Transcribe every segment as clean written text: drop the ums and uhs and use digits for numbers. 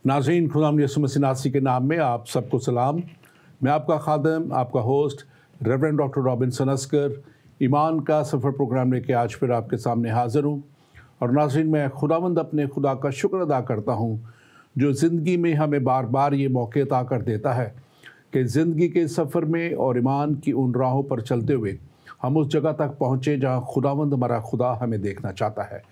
नाज़रीन, खुदाम यसु मसीह नासी के नाम में आप सबको सलाम। मैं आपका खादम, आपका host reverend doctor Robinson Askar ईमान का सफ़र प्रोग्राम लेके आज फिर आपके सामने हाज़िर हूँ। और नाज़रीन, मैं खुदावंद अपने खुदा का शुक्र अदा करता हूँ जो ज़िंदगी में हमें बार बार ये मौके अता कर देता है कि ज़िंदगी के सफ़र में और ईमान की उन राहों पर चलते हुए हम उस जगह तक पहुँचे जहाँ खुदावंद हमारा खुदा हमें देखना चाहता है।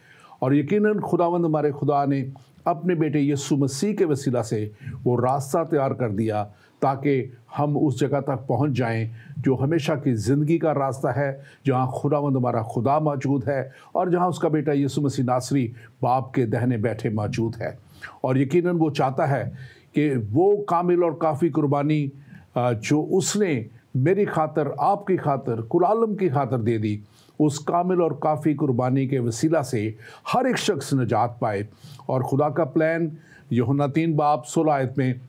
और यकीनन खुदावंद हमारे खुदा ने अपने बेटे यीशु मसीह के वसीला से वो रास्ता तैयार कर दिया ताकि हम उस जगह तक पहुंच जाएं जो हमेशा की ज़िंदगी का रास्ता है, जहां खुदावंद हमारा खुदा मौजूद है और जहां उसका बेटा यीशु मसीह नासरी बाप के दाहिने बैठे मौजूद है। और यकीनन वो चाहता है कि वो कामिल और काफ़ी कुर्बानी जो उसने मेरी खातर, आपकी खातर, कुल आलम की खातर दे दी, उस कामिल और काफ़ी कुर्बानी के वसीला से हर एक शख्स निजात पाए। और खुदा का प्लान यूहन्ना 3:16 में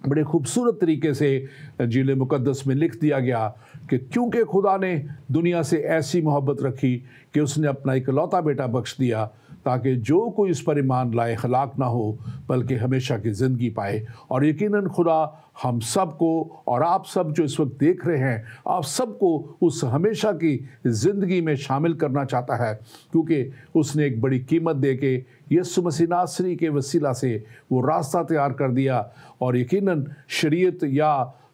बड़े खूबसूरत तरीके से इंजील मुकद्दस में लिख दिया गया कि क्योंकि खुदा ने दुनिया से ऐसी मोहब्बत रखी कि उसने अपना इकलौता बेटा बख्श दिया ताकि जो कोई इस पर ईमान लाए हलाक ना हो बल्कि हमेशा की ज़िंदगी पाए। और यकीनन खुदा हम सब को और आप सब जो इस वक्त देख रहे हैं, आप सबको उस हमेशा की ज़िंदगी में शामिल करना चाहता है, क्योंकि उसने एक बड़ी कीमत दे के यीशु मसीह नासरी के वसीला से वो रास्ता तैयार कर दिया। और यकीनन शरीयत या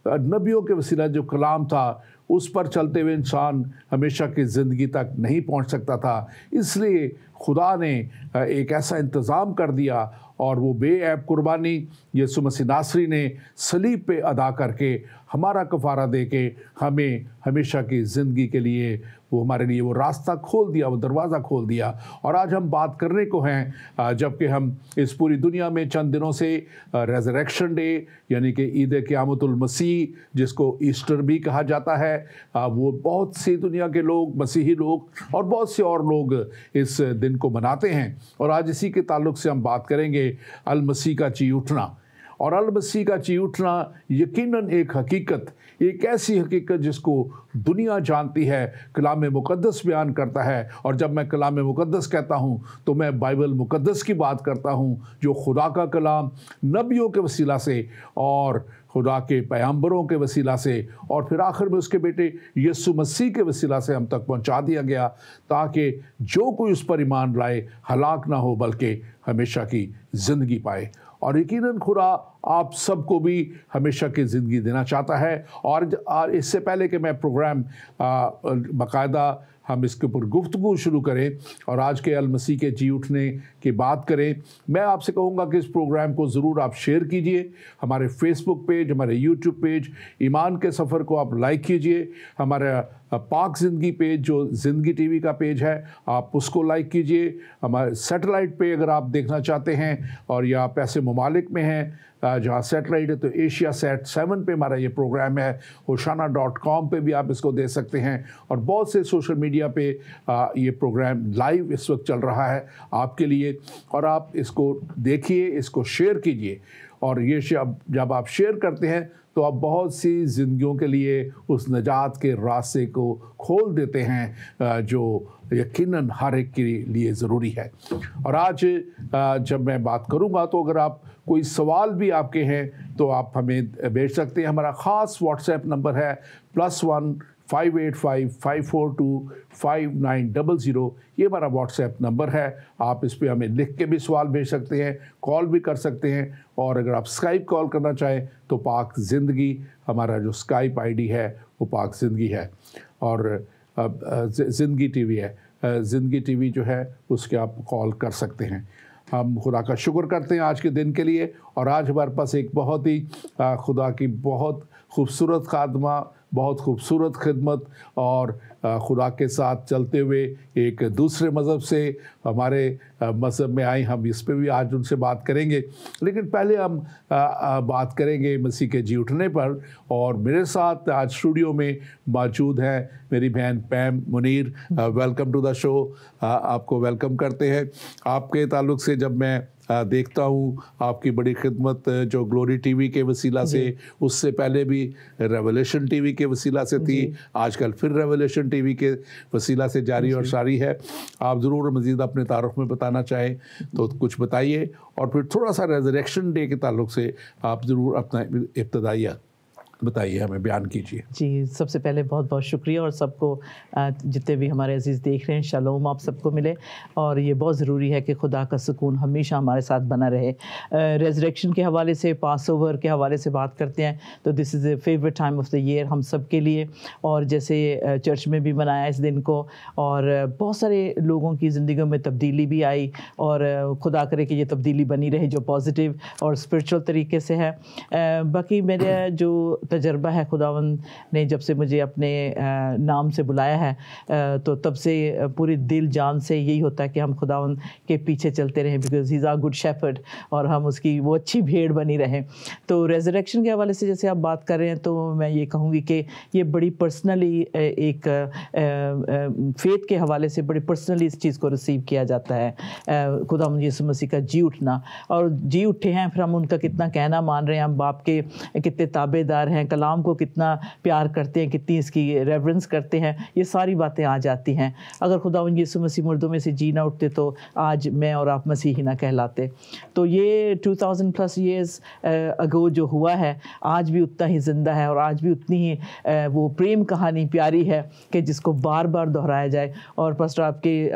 नबियों के वसीला जो कलाम था उस पर चलते हुए इंसान हमेशा की ज़िंदगी तक नहीं पहुंच सकता था। इसलिए खुदा ने एक ऐसा इंतज़ाम कर दिया और वो बेऐब कुर्बानी यीशु मसीह नासरी ने सलीब पे अदा करके हमारा कफ़ारा दे के हमें हमेशा की ज़िंदगी के लिए वो हमारे लिए वो रास्ता खोल दिया, वो दरवाज़ा खोल दिया। और आज हम बात करने को हैं, जबकि हम इस पूरी दुनिया में चंद दिनों से रेज़रेक्शन डे यानी कि ईद क़यामतुल मसीह, जिसको ईस्टर भी कहा जाता है, वो बहुत सी दुनिया के लोग, मसीही लोग और बहुत से और लोग इस दिन को मनाते हैं। और आज इसी के ताल्लुक़ से हम बात करेंगे अल मसीह का जी उठना। और अल मसीह का जी उठना यकीनन एक हकीकत, एक ऐसी हकीकत जिसको दुनिया जानती है, कलाम मुक़द्दस बयान करता है। और जब मैं कलाम मुक़द्दस कहता हूँ तो मैं बाइबल मुक़द्दस की बात करता हूँ, जो खुदा का कलाम नबियों के वसीला से और खुदा के पैगंबरों के वसीला से और फिर आखिर में उसके बेटे यीशु मसीह के वसीला से हम तक पहुंचा दिया गया, ताकि जो कोई उस पर ईमान लाए हलाक ना हो बल्कि हमेशा की ज़िंदगी पाए। और यकीनन खुदा आप सबको भी हमेशा की ज़िंदगी देना चाहता है। और इससे पहले कि मैं प्रोग्राम बाकायदा हम इसके ऊपर गुफ्तगू शुरू करें और आज के अल मसीह के जी उठने की बात करें, मैं आपसे कहूँगा कि इस प्रोग्राम को ज़रूर आप शेयर कीजिए। हमारे फेसबुक पेज, हमारे यूट्यूब पेज ईमान के सफ़र को आप लाइक कीजिए। हमारा पाक ज़िंदगी पेज जो ज़िंदगी टीवी का पेज है, आप उसको लाइक कीजिए। हमारे सैटेलाइट पे अगर आप देखना चाहते हैं और या आप ऐसे ममालिक में हैं जहाँ सैटेलाइट है तो एशिया सेट 7 पे हमारा ये प्रोग्राम है। hoshana.com पे भी आप इसको दे सकते हैं। और बहुत से सोशल मीडिया पे ये प्रोग्राम लाइव इस वक्त चल रहा है आपके लिए। और आप इसको देखिए, इसको शेयर कीजिए। और ये जब आप शेयर करते हैं तो आप बहुत सी ज़िंदगियों के लिए उस निजात के रास्ते को खोल देते हैं जो यकीनन हर एक के लिए ज़रूरी है। और आज जब मैं बात करूंगा तो अगर आप कोई सवाल भी आपके हैं तो आप हमें भेज सकते हैं। हमारा ख़ास व्हाट्सएप नंबर है +1 585 542 5900। ये हमारा व्हाट्सएप नंबर है। आप इस पर हमें लिख के भी सवाल भेज सकते हैं, कॉल भी कर सकते हैं। और अगर आप स्काइप कॉल करना चाहें तो पाक ज़िंदगी हमारा जो स्काइप आईडी है वो पाक ज़िंदगी है। और ज़िंदगी टीवी है, ज़िंदगी टीवी जो है उसके आप कॉल कर सकते हैं। हम खुदा का शुक्र करते हैं आज के दिन के लिए। और आज हमारे पास एक बहुत ही खुदा की बहुत खूबसूरत खादमा, बहुत खूबसूरत खिदमत और खुदा के साथ चलते हुए एक दूसरे मज़हब से हमारे मज़हब में आई, हम इस पे भी आज उनसे बात करेंगे। लेकिन पहले हम बात करेंगे मसीह के जी उठने पर। और मेरे साथ आज स्टूडियो में मौजूद हैं मेरी बहन Pam Munir. Welcome to the show. आपको वेलकम करते हैं। आपके ताल्लुक़ से जब मैं देखता हूँ आपकी बड़ी खिदमत जो ग्लोरी टीवी के वसीला से, उससे पहले भी रेवोल्यूशन टीवी के वसीला से थी, आजकल फिर रेवोल्यूशन टीवी के वसीला से जारी और सारी है। आप ज़रूर मज़ीद अपने तारुफ में बताना चाहें तो कुछ बताइए, और फिर थोड़ा सा रेजरेक्शन डे के ताल्लुक से आप ज़रूर अपना इब्तदाइया बताइए, हमें बयान कीजिए। जी, सबसे पहले बहुत बहुत शुक्रिया, और सबको जितने भी हमारे अजीज़ देख रहे हैं, शालोम आप सबको मिले। और ये बहुत ज़रूरी है कि खुदा का सुकून हमेशा हमारे साथ बना रहे। रेज़रेक्शन के हवाले से, पास ओवर के हवाले से बात करते हैं तो this is a favourite time of the year हम सब के लिए, और जैसे चर्च में भी मनाया इस दिन को, और बहुत सारे लोगों की ज़िंदगियों में तब्दीली भी आई, और खुदा करे कि ये तब्दीली बनी रहे जो पॉजिटिव और स्पिरिचुअल तरीके से है। बाकी मेरा जो तजर्बा है, खुदावंद ने जब से मुझे अपने नाम से बुलाया है तो तब से पूरी दिल जान से यही होता है कि हम खुदावंद के पीछे चलते रहें, because he is our good shepherd, और हम उसकी वो अच्छी भेड़ बनी रहें। तो रेजरेक्शन के हवाले से जैसे आप बात कर रहे हैं, तो मैं ये कहूँगी कि ये बड़ी पर्सनली एक फेथ के हवाले से बड़ी पर्सनली इस चीज़ को रिसीव किया जाता है। खुदावंद यीशु मसीह का जी उठना, और जी उठे हैं, फिर हम उनका कितना कहना मान रहे हैं, हम बाप के कितने ताबेदार हैं, कलाम को कितना प्यार करते हैं, कितनी इसकी रेवरेंस करते हैं, ये सारी बातें आ जाती हैं। अगर खुदावंद यीशु मसीह मुर्दों में से जी ना उठते तो आज मैं और आप मसीही ना कहलाते। तो ये 2000+ ईयर्स अगो जो हुआ है, आज भी उतना ही ज़िंदा है, और आज भी उतनी ही वो प्रेम कहानी प्यारी है कि जिसको बार बार दोहराया जाए। और पास्टर आपके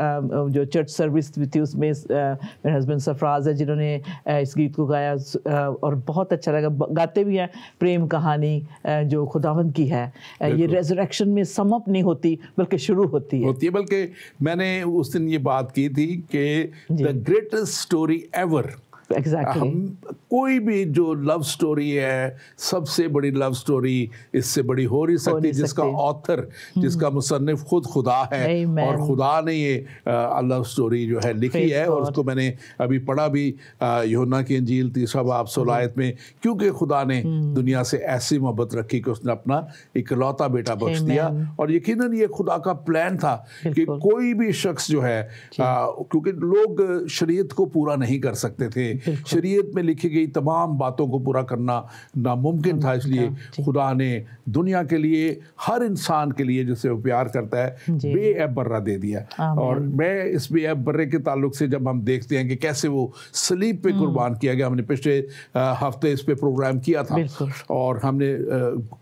जो चर्च सर्विस थी उसमें मेरे हस्बैंड सरफराज है जिन्होंने इस गीत को गाया, और बहुत अच्छा लगा। गाते भी हैं प्रेम कहानी जो खुदावंद की है, ये रेजरेक्शन में समअप नहीं होती बल्कि शुरू होती है। बल्कि मैंने उस दिन ये बात की थी कि the greatest story ever, Exactly. कोई भी जो लव स्टोरी है, सबसे बड़ी लव स्टोरी इससे बड़ी हो नहीं सकती, जिसका ऑथर, जिसका मुसन्निफ खुद खुदा है। Amen. और खुदा ने ये लव स्टोरी जो है लिखी है, और उसको मैंने अभी पढ़ा भी यूहन्ना की इंजील 3 बाब 16 आयत में, क्योंकि खुदा ने दुनिया से ऐसी मोहब्बत रखी कि उसने अपना इकलौता बेटा बख्श दिया। और यकीनन ये खुदा का प्लान था कि कोई भी शख्स जो है, क्योंकि लोग शरीयत को पूरा नहीं कर सकते थे, शरीयत में लिखी गई तमाम बातों को पूरा करना नामुमकिन था, इसलिए खुदा ने दुनिया के लिए, हर इंसान के लिए जिसे वो प्यार करता है, बेअब बर्रा दे दिया। और मैं इस बेअब बर्रे के ताल्लुक से जब हम देखते हैं कि कैसे वो सलीब पे कुर्बान किया गया, हमने पिछले हफ्ते इस पे प्रोग्राम किया था, और हमने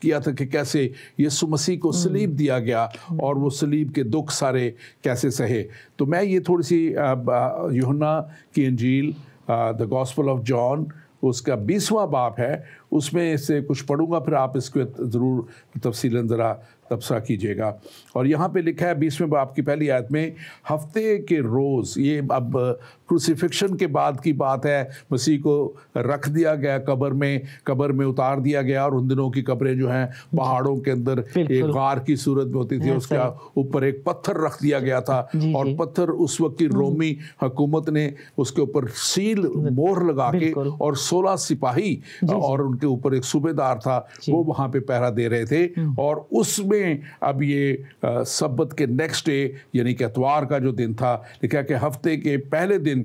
किया था कि कैसे यीशु मसीह को सलीब दिया गया और वो सलीब के दुख सारे कैसे सहे। तो मैं ये थोड़ी सी यूहन्ना की इंजील द गॉस्पेल ऑफ जॉन, उसका 20वां बाब है, उसमें से कुछ पढ़ूंगा, फिर आप इसको ज़रूर तफसीलन ज़रा तबसरा कीजिएगा। और यहाँ पे लिखा है 20वें बाब की पहली आयत में, हफ्ते के रोज़, ये अब क्रूसिफिक्शन के बाद की बात है, मसीह को रख दिया गया कब्र में उतार दिया गया, और उन दिनों की कब्रें जो हैं पहाड़ों के अंदर एक गार की सूरत में होती थी, उसके ऊपर एक पत्थर रख दिया गया था, और पत्थर उस वक्त की रोमी हुकूमत ने उसके ऊपर सील मोहर लगा के, और 16 सिपाही और उनके ऊपर एक सूबेदार था, वो वहाँ पे पहरा दे रहे थे। और उसमें अब ये सब्बत के नेक्स्ट डे, यानी कि इतवार का जो दिन था, लिखा कि हफ्ते के पहले दिन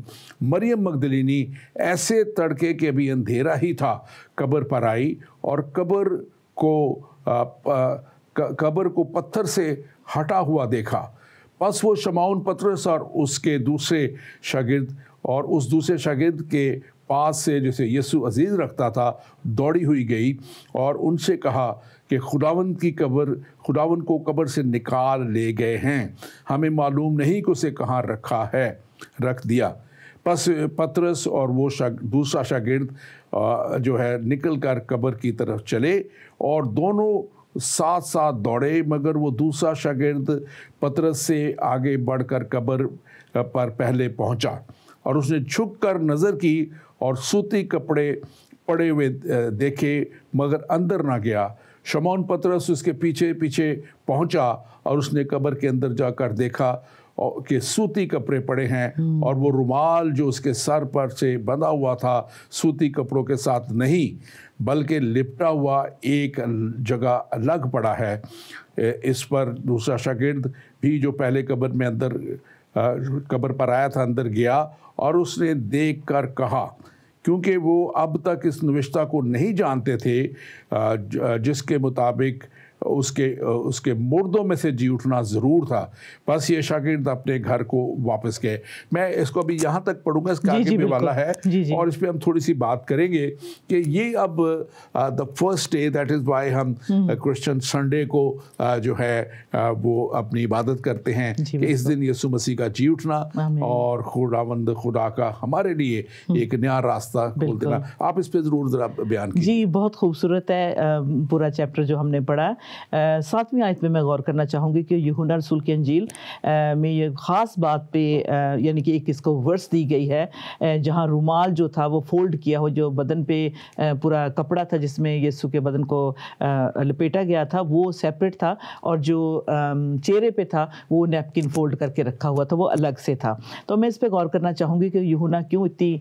मरियम मगदलीनी ऐसे तड़के के अभी अंधेरा ही था कब्र पर आई, और कब्र को पत्थर से हटा हुआ देखा। बस वो शमौन पतरस और उसके दूसरे शागिर्द, और उस दूसरे शागिर्द के पास से जिसे यीशु अजीज़ रखता था, दौड़ी हुई गई और उनसे कहा कि खुदावंद को कब्र से निकाल ले गए हैं, हमें मालूम नहीं कि उसे कहाँ रख दिया। बस पतरस और वो दूसरा शागिर्द जो है निकल कर कब्र की तरफ चले, और दोनों साथ साथ दौड़े, मगर वो दूसरा शागिर्द पतरस से आगे बढ़कर कब्र पर पहले पहुंचा, और उसने झुककर नज़र की और सूती कपड़े पड़े हुए देखे, मगर अंदर ना गया। शमौन पतरस उसके पीछे पीछे पहुंचा, और उसने कब्र के अंदर जाकर देखा कि सूती कपड़े पड़े हैं, और वो रुमाल जो उसके सर पर से बंधा हुआ था सूती कपड़ों के साथ नहीं, बल्कि लिपटा हुआ एक जगह अलग पड़ा है। इस पर दूसरा शागिर्द भी जो पहले कब्र में अंदर कब्र पर आया था, अंदर गया और उसने देख कर कहा, क्योंकि वो अब तक इस नविश्ता को नहीं जानते थे जिसके मुताबिक उसके मुर्दों में से जी उठना ज़रूर था। बस ये शागिर्द अपने घर को वापस गए। मैं इसको अभी यहाँ तक पढ़ूंगा, इसका आगे भी वाला है और इस पर हम थोड़ी सी बात करेंगे कि ये अब the first day, that is why हम क्रिश्चियन संडे को जो है वो अपनी इबादत करते हैं कि इस दिन यीशु मसीह का जी उठना और खुदावंद खुदा का हमारे लिए एक नया रास्ता खोल देना। आप इस पर ज़रूर ज़रा बयान कीजिए। जी, बहुत खूबसूरत है पूरा चैप्टर जो हमने पढ़ा। 7वीं आयत में मैं गौर करना चाहूँगी कि यूहन्ना रसूल की अंजील में ये ख़ास बात पे यानी कि एक इसको वर्स दी गई है जहाँ रुमाल जो था वो फोल्ड किया हो, जो बदन पे पूरा कपड़ा था जिसमें यीशु के बदन को लपेटा गया था वो सेपरेट था, और जो चेहरे पे था वो नैपकिन फोल्ड करके रखा हुआ था, वो अलग से था। तो मैं इस पर गौर करना चाहूँगी कि यूहन्ना क्यों इतनी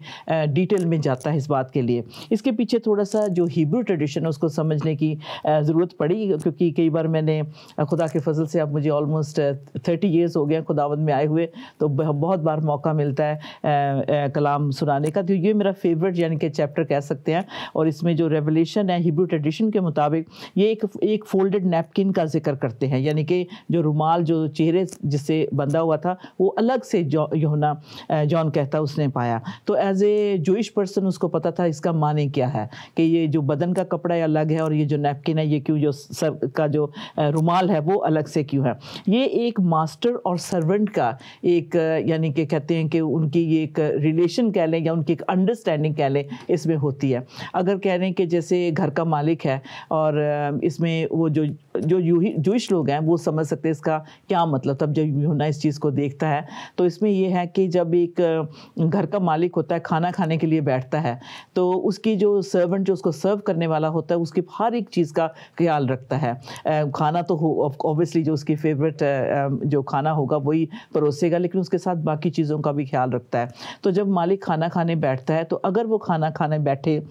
डिटेल में जाता है इस बात के लिए। इसके पीछे थोड़ा सा जो हिब्रू ट्रेडिशन है उसको समझने की ज़रूरत पड़ी, क्योंकि कई बार मैंने खुदा के फजल से, अब मुझे ऑलमोस्ट 30 ईयर्स हो गए खुदावंद में आए हुए, तो बहुत बार मौका मिलता है कलाम सुनाने का। तो ये मेरा फेवरेट यानी कि चैप्टर कह सकते हैं। और इसमें जो रेवलेशन है हिब्रू ट्रेडिशन के मुताबिक ये एक फोल्डेड नैपकिन का जिक्र करते हैं, यानी कि जो रुमाल जो चेहरे जिससे बंधा हुआ था वो अलग से यूहन्ना जॉन कहता उसने पाया। तो एज ए जूइश पर्सन उसको पता था इसका माने क्या है कि ये जो बदन का कपड़ा है अलग है और ये जो नैपकिन है ये क्यों, जो सर का जो रुमाल है वो अलग से क्यों है। ये एक मास्टर और सर्वेंट का एक यानी कि कहते हैं कि उनकी ये एक रिलेशन कह लें या उनकी एक अंडरस्टैंडिंग कह लें इसमें होती है। अगर कह रहे हैं कि जैसे घर का मालिक है और इसमें वो जो जूइश लोग हैं वो समझ सकते हैं इसका क्या मतलब। तब जब यूहन्ना इस चीज़ को देखता है तो इसमें ये है कि जब एक घर का मालिक होता है खाना खाने के लिए बैठता है तो उसकी जो सर्वेंट जो उसको सर्व करने वाला होता है उसकी हर एक चीज़ का ख्याल रखता है। खाना तो ऑब्वियसली जो उसकी फेवरेट जो खाना होगा वही परोसेगा, लेकिन उसके साथ बाकी चीज़ों का भी ख्याल रखता है। तो जब मालिक खाना खाने बैठता है तो अगर वो खाना खाने बैठे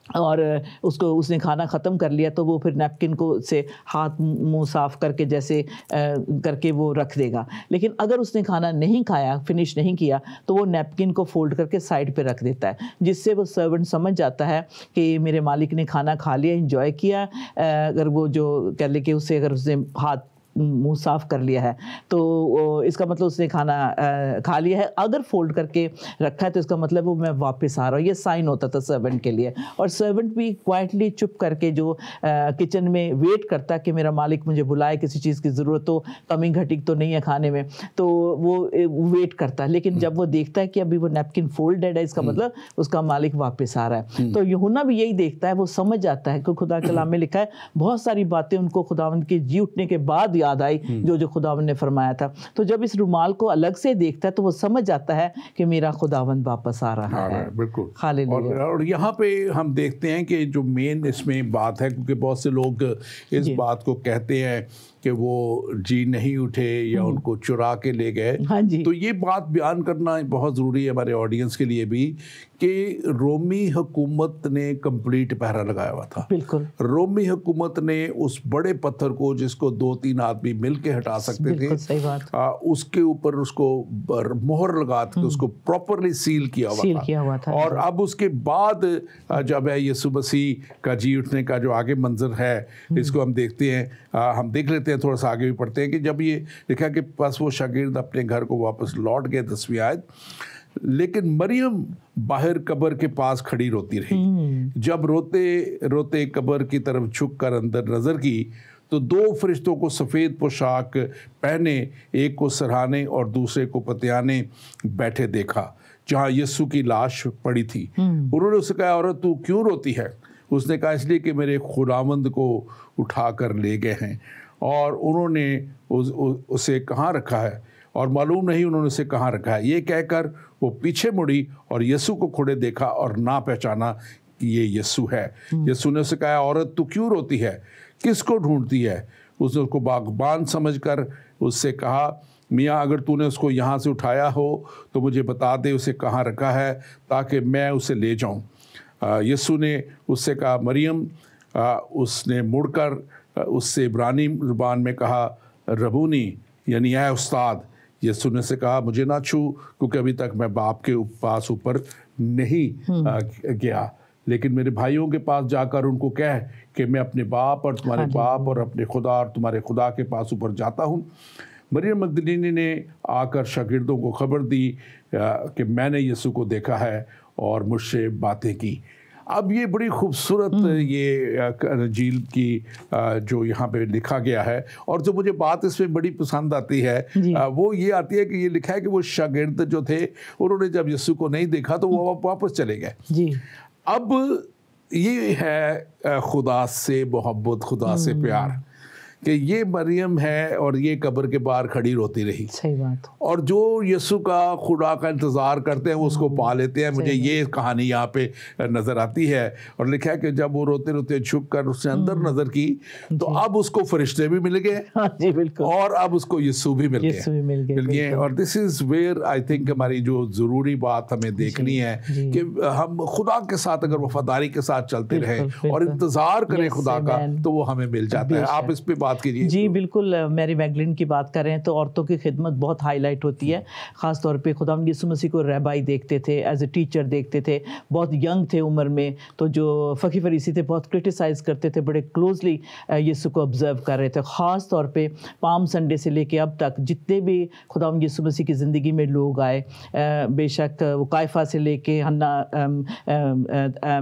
और उसने खाना ख़त्म कर लिया तो वो फिर नैपकिन को से हाथ मुंह साफ़ करके जैसे करके वो रख देगा। लेकिन अगर उसने खाना नहीं खाया, फिनिश नहीं किया, तो वो नैपकिन को फोल्ड करके साइड पे रख देता है, जिससे वो सर्वेंट समझ जाता है कि मेरे मालिक ने खाना खा लिया, एंजॉय किया। अगर वो जो कह ले कि उसे अगर उसने हाथ मुंह साफ़ कर लिया है तो इसका मतलब उसने खाना खा लिया है। अगर फोल्ड करके रखा है तो इसका मतलब वो मैं वापस आ रहा हूँ। ये साइन होता था सर्वेंट के लिए। और सर्वेंट भी क्वाइटली चुप करके जो किचन में वेट करता कि मेरा मालिक मुझे बुलाए, किसी चीज़ की ज़रूरत तो कमी घटी तो नहीं है खाने में, तो वो वेट करता है। लेकिन जब वो देखता है कि अभी वो नैपकिन फोल्डेड है, इसका मतलब उसका मालिक वापस आ रहा है। तो यूहन्ना भी यही देखता है, वो समझ जाता है कि खुदा के कलाम में लिखा है बहुत सारी बातें उनको खुदावंद के जी उठने के बाद याद आई जो खुदावंद ने फरमाया था। तो जब इस रुमाल को अलग से देखता है तो वो समझ जाता है कि मेरा खुदावंद वापस आ रहा है। बिल्कुल। हालेलुया। और यहाँ पे हम देखते हैं कि जो मेन इसमें बात है, क्योंकि बहुत से लोग इस बात को कहते हैं कि वो जी नहीं उठे या उनको चुरा के ले गए। हाँ जी। तो ये बात बयान करना बहुत ज़रूरी है हमारे ऑडियंस के लिए भी कि रोमी हुकूमत ने कंप्लीट पहरा लगाया हुआ था। बिल्कुल। रोमी हुकूमत ने उस बड़े पत्थर को जिसको 2-3 आदमी मिल के हटा सकते थे, सही बात। उसके ऊपर उसको मोहर लगा के उसको प्रॉपरली सील किया हुआ था। और अब उसके बाद जब है यीशु मसीह का जी उठने का जो आगे मंजर है इसको हम देखते हैं, हम देख लेते हैं, थोड़ा सा आगे भी पढ़ते हैं कि जब ये लिखा कि बस वो शागिर्द अपने घर को वापस लौट गए। 10वीं आयत, लेकिन मरियम बाहर कब्र के पास खड़ी रोती रही। जब रोते रोते कब्र की तरफ झुक कर अंदर नजर की तो 2 फरिश्तों को सफ़ेद पोशाक पहने, एक को सरहाने और दूसरे को पतियाने बैठे देखा जहाँ यीशु की लाश पड़ी थी। उन्होंने उससे कहा, औरत तू क्यों रोती है? उसने कहा, इसलिए कि मेरे खुदावंद को उठा कर ले गए हैं और उन्होंने उसे कहाँ रखा है और मालूम नहीं उन्होंने उसे कहाँ रखा है। ये कहकर वो पीछे मुड़ी और यीशु को खड़े देखा और ना पहचाना कि ये यीशु है। यीशु ने उसे कहा, औरत तू क्यों रोती है, किसको ढूंढती है? उसने उसको बागबान समझकर उससे कहा, मियाँ अगर तूने उसको यहाँ से उठाया हो तो मुझे बता दे उसे कहाँ रखा है ताकि मैं उसे ले जाऊँ। यीशु ने उससे कहा, मरियम। उसने मुड़कर उससे इब्रानी ज़ुबान में कहा, रबूनी, यानी ऐ उस्ताद। यीशु ने से कहा मुझे ना छू, क्योंकि अभी तक मैं बाप के पास ऊपर नहीं गया, लेकिन मेरे भाइयों के पास जाकर उनको कह कि मैं अपने बाप और तुम्हारे बाप और अपने खुदा और तुम्हारे खुदा के पास ऊपर जाता हूँ। मरियम मगदलीनी ने आकर शागिर्दों को खबर दी कि मैंने यीशु को देखा है और मुझसे बातें की। अब ये बड़ी खूबसूरत ये अंजील की जो यहाँ पे लिखा गया है, और जो मुझे बात इसमें बड़ी पसंद आती है वो ये आती है कि ये लिखा है कि वो शागिर्द जो थे उन्होंने जब यीशु को नहीं देखा तो वो वापस चले गए। अब ये है खुदा से मोहब्बत, खुदा से प्यार, कि ये मरियम है और ये कब्र के बाहर खड़ी रोती रही। सही बात। और जो यीशु का खुदा का इंतज़ार करते हैं वो उसको पा लेते हैं। मुझे ये कहानी यहाँ पे नज़र आती है, और लिखा है कि जब वो रोते रोते झुक कर उसने अंदर नज़र की तो अब उसको फरिश्ते भी मिल गए। जी बिल्कुल। और अब उसको यीशु भी मिल गए। और this is where I think हमारी जो ज़रूरी बात हमें देखनी है कि हम खुदा के साथ अगर वफादारी के साथ चलते रहें और इंतज़ार करें खुदा का, तो वो हमें मिल जाता है। आप इस पे जी बिल्कुल। मैरी मैगलिन की बात कर रहे हैं तो औरतों की खिदमत बहुत हाईलाइट होती है। ख़ास तौर पे खुदावंद यीशु मसीह को रैबाई देखते थे, एज ए टीचर देखते थे, बहुत यंग थे उम्र में, तो जो फ़की फरीसी थे बहुत क्रिटिसाइज़ करते थे, बड़े क्लोजली यीशु को ऑब्ज़र्व कर रहे थे। ख़ास तौर पे पाम संडे से लेके अब तक जितने भी खुदावंद यीशु मसीह की ज़िंदगी में लोग आए, बेशक वो कायफा से लेके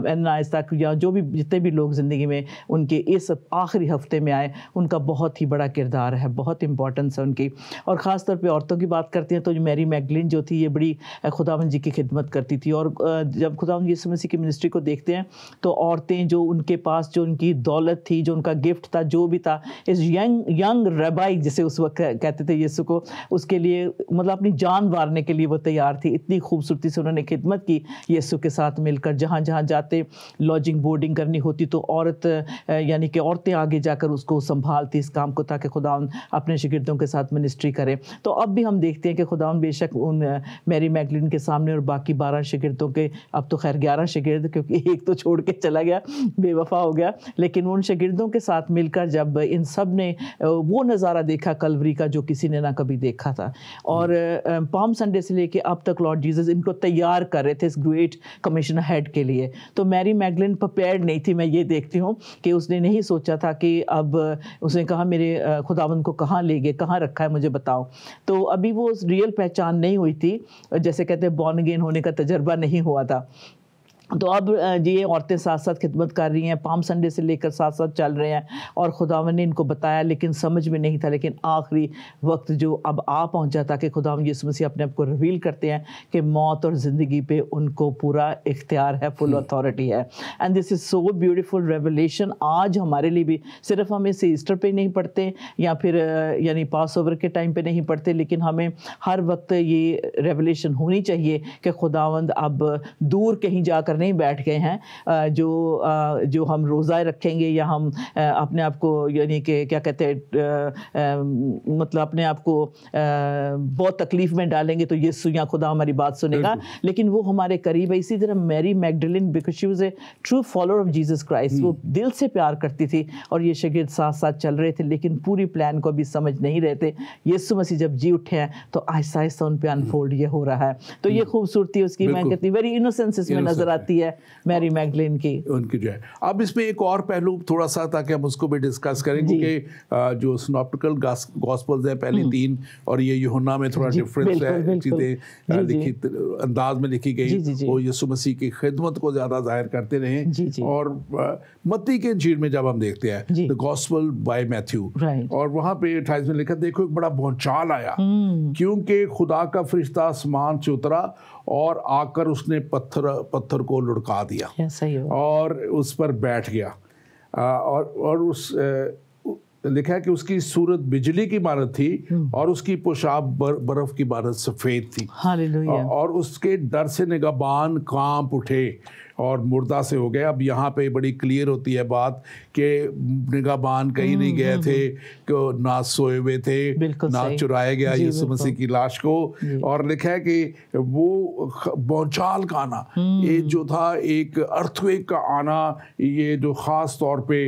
अन्नास तक, या जो भी जितने भी लोग ज़िंदगी में उनके इस आखिरी हफ्ते में आए, उनका बहुत ही बड़ा किरदार है, बहुत इंपॉर्टेंस है उनकी। और ख़ास तौर पे औरतों की बात करते हैं तो जो मैरी मैगलिन जो थी ये बड़ी खुदावंद जी की खिदमत करती थी। और जब खुदावंद यीशु मसीह की मिनिस्ट्री को देखते हैं तो औरतें जो उनके पास जो उनकी दौलत थी, जो उनका गिफ्ट था, जो भी था, इस यंग रबाई जिसे उस वक्त कहते थे यीशु को, उसके लिए मतलब अपनी जान वारने के लिए वो तैयार थी। इतनी खूबसूरती से उन्होंने खिदमत की यीशु के साथ मिलकर। जहाँ जहाँ जाते, लॉजिंग बोर्डिंग करनी होती तो औरत यानी कि औरतें आगे जाकर उसको संभालती इस काम को, ताकि खुदावंद अपने शागिर्दों के साथ मिनिस्ट्री करे। तो अब भी हम देखते हैं कि खुदावंद बेशक उन मैरी मैगलिन के सामने और बाकी 12 शागिर्दों के, अब तो खैर 11 शागिर्द, क्योंकि एक तो छोड़ के चला गया, बेवफा हो गया, लेकिन उन शागिर्दों के साथ मिलकर जब इन सब ने वो नज़ारा देखा कलवरी का जो किसी ने ना कभी देखा था, और पाम संडे से लेके अब तक लॉर्ड जीसस इनको तैयार कर रहे थे इस ग्रेट कमिश्नर हेड के लिए। तो मैरी मैगलिन प्रिपेयर्ड नहीं थी। मैं ये देखती हूँ कि उसने नहीं सोचा था कि अब उसने कहा मेरे खुदावंद को कहाँ ले गए, कहाँ रखा है, मुझे बताओ। तो अभी वो रियल पहचान नहीं हुई थी, जैसे कहते हैं बॉर्न अगेन होने का तजर्बा नहीं हुआ था। तो अब ये औरतें साथ साथ खिदमत कर रही हैं, पाम संडे से लेकर साथ साथ चल रहे हैं, और खुदावंद ने इनको बताया लेकिन समझ में नहीं था। लेकिन आखिरी वक्त जो अब आ पहुंचा था कि खुदावंद यीशु मसीह अपने आप को रिवील करते हैं कि मौत और ज़िंदगी पे उनको पूरा इख्तियार है, फुल अथॉरिटी है। And this is so beautiful revelation. आज हमारे लिए भी, सिर्फ हम इसे ईस्टर पे नहीं पढ़ते या फिर यानी पास ओवर के टाइम पे नहीं पढ़ते, लेकिन हमें हर वक्त ये रेवलेशन होनी चाहिए कि खुदावंद अब दूर कहीं जाकर नहीं बैठ गए हैं। जो हम रोज़ा रखेंगे या हम अपने आप को यानी कि क्या कहते हैं, मतलब अपने आप को बहुत तकलीफ में डालेंगे तो यीशु या खुदा हमारी बात सुनेगा, लेकिन वो हमारे करीब है। इसी तरह Mary Magdalene, because she was a true follower of Jesus Christ, वो दिल से प्यार करती थी, और ये शागिर्द साथ साथ चल रहे थे, लेकिन पूरी प्लान को भी समझ नहीं रहे थे। यीशु मसीह जब जी उठे हैं तो आहिस्ता आहिस्ता उन पे अनफोल्ड ये हो रहा है। तो ये खूबसूरती उसकी, मैं कहती हूँ वेरी इनोसेंस इसमें नजर आती है मैरी मैगलिन की उनकी जो है। अब इसमें एक और पहलू थोड़ा सा, ताकि हम उसको भी डिस्कस करें, क्योंकि जो सिनॉप्टिकल गॉस्पेल्स हैं पहली 3 और ये यूहन्ना में थोड़ा डिफरेंस है, चीज़ें लिखी अंदाज में लिखी गई, वो यीशु मसीह की खिदमत को ज़्यादा जाहिर करते रहे। और मत्ती के इंजील में जब हम देखते हैं द गॉस्पेल बाय मैथ्यू, और वहाँ पे 28 में लिखा, देखो एक बड़ा भूचाल आया, क्योंकि खुदा का फरिश्ता आसमान से उतरा और आकर उसने पत्थर को लुढ़का दिया और उस पर बैठ गया। और उस लिखा है कि उसकी सूरत बिजली की मानद थी और उसकी पोशाक बर्फ की मानद सफ़ेद थी। हालेलुया। और उसके डर से निगाहबान कांप उठे और मुर्दा से हो गए। अब यहाँ पे बड़ी क्लियर होती है बात कि निगाहबान कहीं नहीं गए थे, कि ना सोए हुए थे, ना चुराया गया यीशु मसीह की लाश को। और लिखा है कि वो भूचाल का आना, ये जो था एक अर्थक्वेक का आना, ये जो ख़ास तौर पे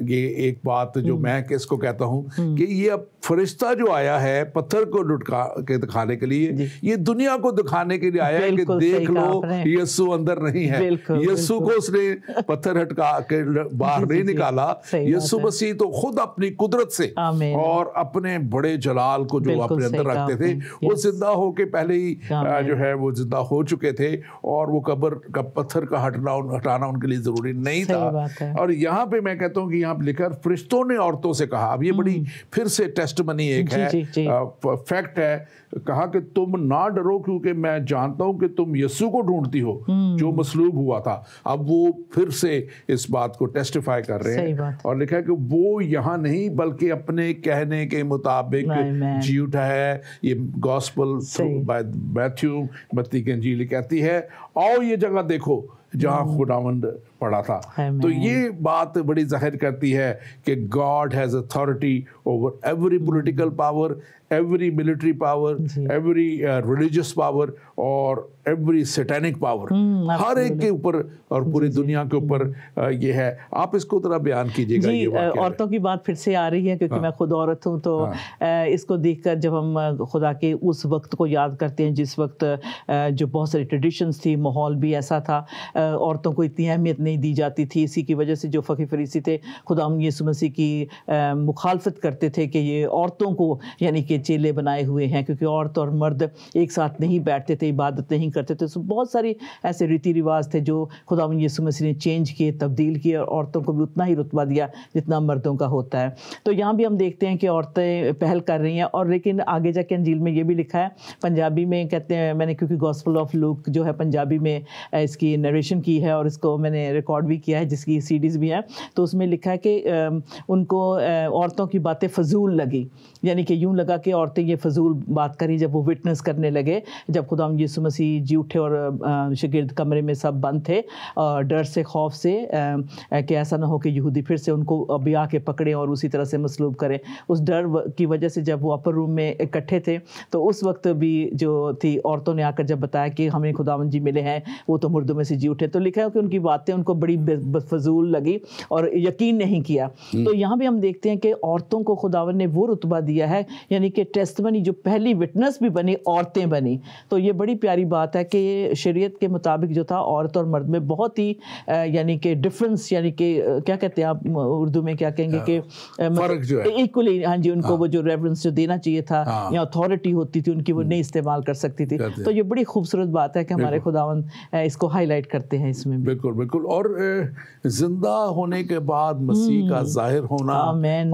ये एक बात जो मैं किसको कहता हूँ कि ये अब फरिश्ता जो आया है पत्थर को लुटका के दिखाने के लिए, ये दुनिया को दिखाने के लिए आया है कि देख लो यीशु अंदर नहीं है। यीशु को उसने पत्थर हटका के बाहर नहीं निकाला। यीशु मसीह तो खुद अपनी कुदरत से और अपने बड़े जलाल को जो अपने अंदर रखते थे, वो जिंदा होके पहले ही जो है वो जिंदा हो चुके थे, और वो कब्र का पत्थर का हटाना उनके लिए जरूरी नहीं था। और यहाँ पे मैं कहता हूँ कि यहाँ पे लिखा फरिश्तों ने औरतों से कहा, अब ये बड़ी फिर से टेस्टमनी एक है, फैक्ट है, कहा कि तुम ना डरो क्योंकि मैं जानता हूं कि तुम यीशु को ढूंढती हो जो मसलूब हुआ था। अब वो फिर से इस बात को टेस्टिफाई कर रहे हैं और लिखा है कि वो यहाँ नहीं बल्कि अपने कहने के मुताबिक जी उठा है। ये गॉस्पल बाय मैथ्यू, मत्ती की इंजील कहती है, आओ ये जगह देखो जहाँ खुदावंद पड़ा था। तो ये बात बड़ी जाहिर करती है कि God has authority over every political power, every military power, every religious power और एवरी सैटेनिक पावर, हर एक के ऊपर और पूरी दुनिया के ऊपर ये है। आप इसको थोड़ा बयान कीजिएगा। जी, औरतों की बात फिर से आ रही है क्योंकि मैं खुद औरत हूँ, तो इसको देखकर जब हम खुदा के उस वक्त को याद करते हैं जिस वक्त जो बहुत सारी ट्रेडिशंस थी, माहौल भी ऐसा था, औरतों को इतनी अहमियत नहीं दी जाती थी। इसी की वजह से जो फ़कीह फरीसी थे खुदा यीशु मसीह की मुखालफत करते थे कि ये औरतों को यानी कि चेले बनाए हुए हैं, क्योंकि औरत और मर्द एक साथ नहीं बैठते थे, इबादत नहीं करते थे। तो बहुत सारी ऐसे रीति रिवाज थे जो खुदा यीशु मसीह ने चेंज किए, तब्दील किए, और औरतों को भी उतना ही रुतबा दिया जितना मर्दों का होता है। तो यहाँ भी हम देखते हैं कि औरतें पहल कर रही हैं। और लेकिन आगे जाके अंजील में ये भी लिखा है, पंजाबी में कहते हैं, मैंने क्योंकि गॉस्पेल ऑफ लूक जो है पंजाबी में इसकी नरेशन की है और इसको मैंने रिकॉर्ड भी किया है, जिसकी सीडीज़ भी हैं। तो उसमें लिखा है कि उनको औरतों की बातें फजूल लगी, यानी कि यूँ लगा कि औरतें ये फजूल बात करी जब वो विटनेस करने लगे, जब खुदा यीशु मसीह जी उठे और शागिर्द कमरे में सब बंद थे, डर से, खौफ से कि ऐसा ना हो कि यहूदी फिर से उनको ब्याह के पकड़े और उसी तरह से मसलूब करें। उस डर की वजह से जब वो अपर रूम में इकट्ठे थे, तो उस वक्त भी जो थी औरतों ने आकर जब बताया कि हमें खुदावंद जी मिले हैं, वो तो मुर्दों में से जी उठे, तो लिखा है कि उनकी बातें उनको बड़ी फजूल लगी और यकीन नहीं किया। तो यहाँ भी हम देखते हैं कि औरतों को खुदावंद ने वो रुतबा दिया है, यानी कि टेस्टमनी, जो पहली विटनेस भी बनी, औरतें बनी। तो ये बड़ी प्यारी बात है कि शरीयत के मुताबिक जो था औरत और मर्द में बहुत ही यानी कि डिफरेंस, यानी कि क्या कहते हैं आप उर्दू में क्या कहेंगे कि फर्क जो है इक्वली, हाँ जी, उनको वो जो रेफरेंस जो देना चाहिए था या अथॉरिटी होती थी उनकी, वो नहीं इस्तेमाल कर सकती थी। तो ये बड़ी खूबसूरत बात है कि हमारे खुदावंद इसको हाईलाइट करते हैं इसमें। बिल्कुल बिल्कुल। और जिंदा होने के बाद मसीह का जाहिर होना,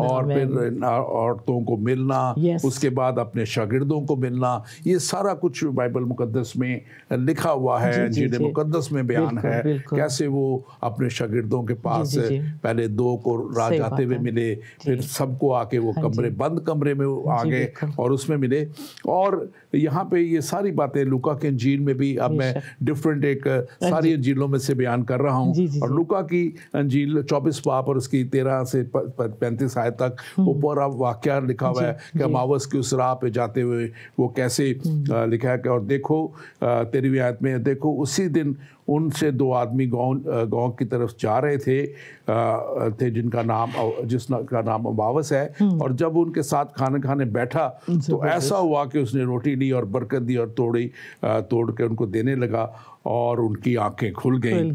और फिर औरतों को मिलना, उसके बाद अपने शागिर्दों को मिलना, ये सारा कुछ बाइबल मुकद्दस में लिखा हुआ है, इंजील मुकद्दस में बयान है कैसे वो अपने शागिर्दों के पास पहले 2 को रात जाते हुए मिले, फिर सबको आके वो कमरे, बंद कमरे में आ गए और उसमें मिले। और यहाँ पे ये सारी बातें लूका के इंजील में भी, अब मैं डिफरेंट एक सारी इंजीलों में से बयान कर रहा हूँ, और लूका की इंजील 24 बाब और उसकी 13 से 35 आयत तक वो पूरा वाकया लिखा हुआ है कि अमावस की उस राह पे जाते हुए वो कैसे लिखा है कि और देखो 13वीं आयत में, देखो उसी दिन उनसे 2 आदमी गांव की तरफ जा रहे थे जिनका नाम अमावस है, और जब उनके साथ खाना खाने बैठा तो ऐसा हुआ कि उसने रोटी ली और बरकत दी और तोड़ के उनको देने लगा और उनकी आंखें खुल गईं।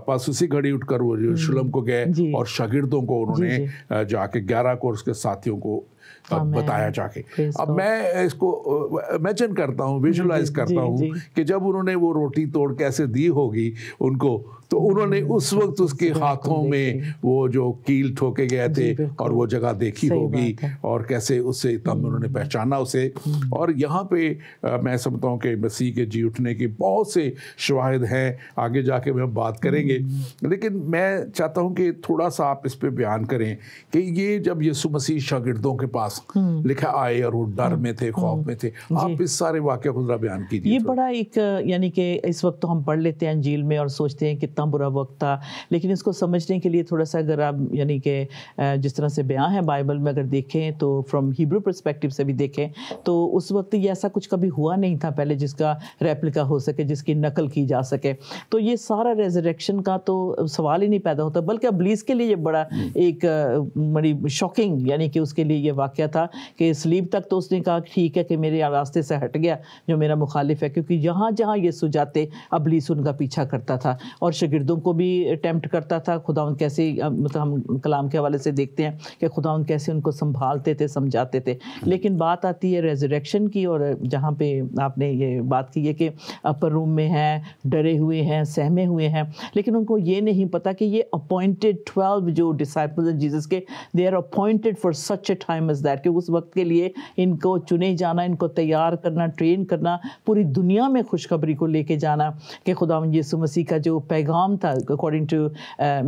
बस उसी घड़ी उठकर वो यरूशलेम को गए और शागिर्दों को उन्होंने जाके 11 को और उसके साथियों को बताया जाके। अब मैं इसको इमेजिन करता हूँ, विजुलाइज करता हूँ कि जब उन्होंने वो रोटी तोड़ कैसे दी होगी उनको, तो उन्होंने उस वक्त उसके हाथों में वो जो कील ठोके गए थे और वो जगह देखी होगी और कैसे उससे तब उन्होंने पहचाना उसे। और यहाँ पे मैं समझता हूँ कि मसीह के जी उठने की बहुत से शवाहिद हैं, आगे जाके हम बात करेंगे, लेकिन मैं चाहता हूँ कि थोड़ा सा आप इस पे बयान करें कि ये जब यीशु मसीह शागिर्दों के पास लिखा आए और वो डर में थे, खौफ में थे, आप इस सारे वाक़या को जरा बयान कीजिए। ये बड़ा एक यानी कि इस वक्त तो हम पढ़ लेते हैं अंजील में और सोचते हैं कितना कितना बुरा वक्त था, लेकिन इसको समझने के लिए थोड़ा सा अगर आप यानी कि जिस तरह से बयां है बाइबल में अगर देखें तो फ्रॉम हिब्रू पर्सपेक्टिव से भी देखें तो उस वक्त ये ऐसा कुछ कभी हुआ नहीं था पहले जिसका रेप्लिका हो सके, जिसकी नकल की जा सके। तो ये सारा रेजरेक्शन का तो सवाल ही नहीं पैदा होता, बल्कि इब्लीस के लिए ये बड़ा एक बड़ी शॉकिंग यानी कि उसके लिए ये वाक़या था कि स्लीप तक तो उसने कहा ठीक है कि मेरे रास्ते से हट गया जो मेरा मुखालिफ है, क्योंकि जहाँ जहाँ ये सुजाते इब्लीस उनका पीछा करता था और शागिर्दों को भी अटेम्प्ट करता था। खुदावंद कैसे मतलब हम कलाम के हवाले से देखते हैं कि खुदावंद कैसे उनको संभालते थे, समझाते थे। लेकिन बात आती है रेजरेक्शन की, और जहाँ पे आपने ये बात की है कि अपर रूम में हैं, डरे हुए हैं, सहमे हुए हैं, लेकिन उनको ये नहीं पता कि ये अपॉइंटेड 12 जो डिसाइपल्स हैं जीसस के, they are appointed for such a time as that, कि उस वक्त के लिए इनको चुने जाना, इनको तैयार करना, ट्रेन करना, पूरी दुनिया में खुशखबरी को लेके जाना कि खुदावंद यीशु मसीह का जो पैगाम था अकॉर्डिंग टू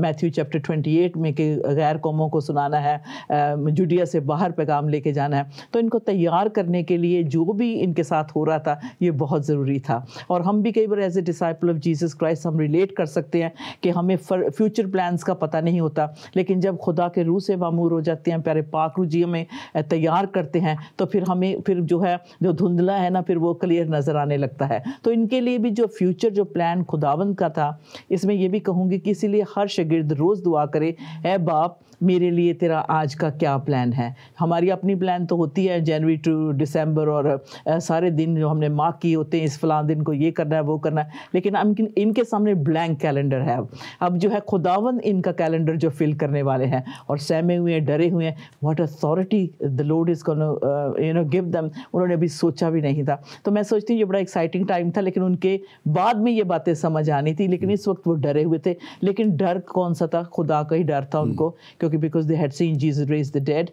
मैथ्यू चैप्टर 28 में कि गैर कौमों को सुनाना है, जुडिया से बाहर पैगाम लेके जाना है। तो इनको तैयार करने के लिए जो भी इनके साथ हो रहा था ये बहुत ज़रूरी था। और हम भी कई बार as a disciple of Jesus Christ हम रिलेट कर सकते हैं कि हमें फ्यूचर प्लान्स का पता नहीं होता, लेकिन जब खुदा के रूह से मामूर हो जाते हैं, प्यारे पाक रूह जी हमें तैयार करते हैं, तो फिर हमें फिर जो है जो धुंधला है ना फिर वो क्लियर नज़र आने लगता है। तो इनके लिए भी जो फ्यूचर जो प्लान खुदावंद का था, इसमें ये भी कहूँगी कि इसीलिए हर शागिर्द रोज़ दुआ करे, ऐ बाप मेरे लिए तेरा आज का क्या प्लान है। हमारी अपनी प्लान तो होती है जनवरी टू दिसंबर और सारे दिन जो हमने मार्क किए होते हैं, इस फलां दिन को ये करना है वो करना है, लेकिन इनके सामने ब्लैंक कैलेंडर है। अब जो है खुदावंद इनका कैलेंडर जो फिल करने वाले हैं, और सहमे हुए हैं, डरे हुए हैं। What authority the Lord is gonna give them, उन्होंने अभी सोचा भी नहीं था। तो मैं सोचती हूँ ये बड़ा एक्साइटिंग टाइम था, लेकिन उनके बाद में ये बातें समझ आनी थी, लेकिन इस वक्त वो डरे हुए थे। लेकिन डर कौन सा था? खुदा का ही डर था उनको, क्योंकि because they had seen Jesus raise the dead,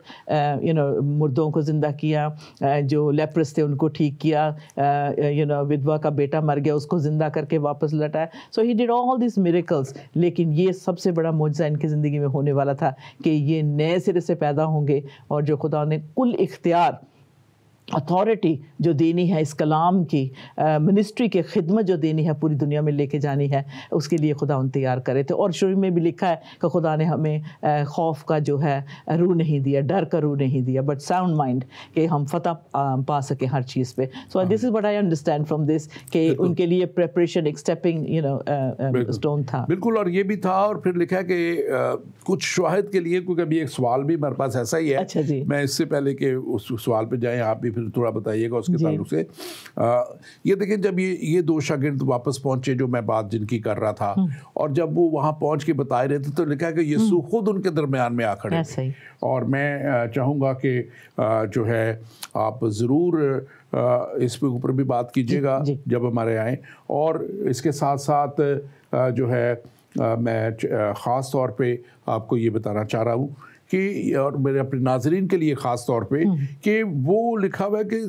मुर्दों को जिंदा किया, जो लेप्रस थे उनको ठीक किया, विधवा का बेटा मर गया उसको जिंदा करके वापस लौटाया। So he did all these miracles। लेकिन ये सबसे बड़ा मौजज़ा इनकी ज़िंदगी में होने वाला था कि ये नए सिरे से पैदा होंगे, और जो खुदा ने कुल इख्तियार अथॉरिटी जो देनी है इस कलाम की मिनिस्ट्री के खिदमत जो देनी है पूरी दुनिया में लेके जानी है, उसके लिए खुदा उन तैयार करे थे। और शुरू में भी लिखा है कि खुदा ने हमें खौफ का जो है रूह नहीं दिया, डर का रूह नहीं दिया, बट साउंड माइंड, कि हम फतह पा सके हर चीज़ पे। So this is what I understand from this, कि उनके लिए प्रेपरेशन एक स्टेपिंग स्टोन था। बिल्कुल। और ये भी था, और फिर लिखा है कि कुछ शवाहिद के लिए, क्योंकि अभी एक सवाल भी मेरे पास ऐसा ही है। अच्छा जी। मैं इससे पहले कि उस सवाल पे जाएं, आप भी फिर थोड़ा बताइएगा उसके ताल्लुक से। ये देखें, जब ये दो शागिर्द वापस पहुंचे, जो मैं बात जिनकी कर रहा था, और जब वो वहाँ पहुंच के बता रहे थे, तो लिखा है कि यीशु खुद उनके दरमियान में आ खड़े थे। और मैं चाहूँगा कि जो है आप ज़रूर इस पे ऊपर भी बात कीजिएगा जब हमारे आए। और इसके साथ साथ जो है मैं ख़ास तौर पे आपको ये बताना चाह रहा हूँ कि, और मेरे अपने नाजरीन के लिए ख़ास तौर पे, कि वो लिखा हुआ है कि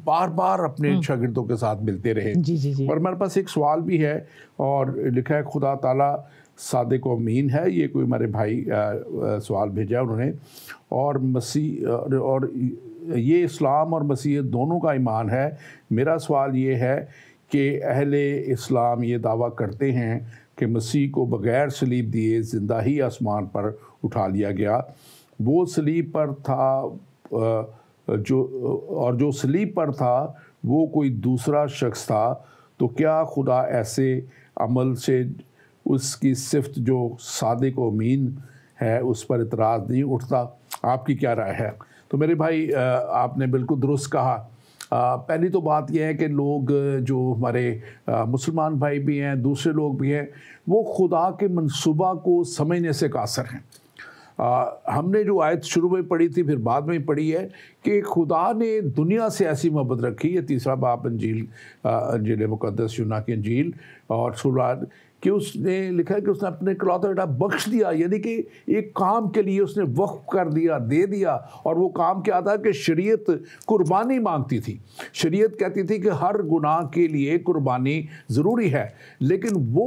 बार बार अपने शागिर्दों के साथ मिलते रहे। जी। और मेरे पास एक सवाल भी है, और लिखा है खुदा ताला सादिक व अमीन है। ये कोई हमारे भाई सवाल भेजा है उन्होंने। और मसीह और ये इस्लाम और मसीह दोनों का ईमान है। मेरा सवाल ये है कि अहले इस्लाम ये दावा करते हैं कि मसीह को बग़ैर सलीब दिए ज़िंदा ही आसमान पर उठा लिया गया। वो सलीब पर था जो सलीब पर था वो कोई दूसरा शख्स था। तो क्या खुदा ऐसे अमल से उसकी सिफ्त जो सादिक व अमीन है उस पर इतराज़ नहीं उठता? आपकी क्या राय है? तो मेरे भाई आपने बिल्कुल दुरुस्त कहा। पहली तो बात यह है कि लोग जो हमारे मुसलमान भाई भी हैं, दूसरे लोग भी हैं, वो खुदा के मंसूबा को समझने से कासर हैं। हमने जो आयत शुरू में पढ़ी थी, फिर बाद में पढ़ी है कि खुदा ने दुनिया से ऐसी मोहब्बत रखी है, तीसरा बाब अंजील मुक़द्दस यूना की अंजील और सूरा, कि उसने लिखा है कि उसने अपने इकलौता बेटा बख्श दिया, यानी कि एक काम के लिए उसने वक्फ कर दिया, दे दिया। और वो काम क्या था कि शरीयत कुर्बानी मांगती थी। शरीयत कहती थी कि हर गुनाह के लिए कुर्बानी ज़रूरी है, लेकिन वो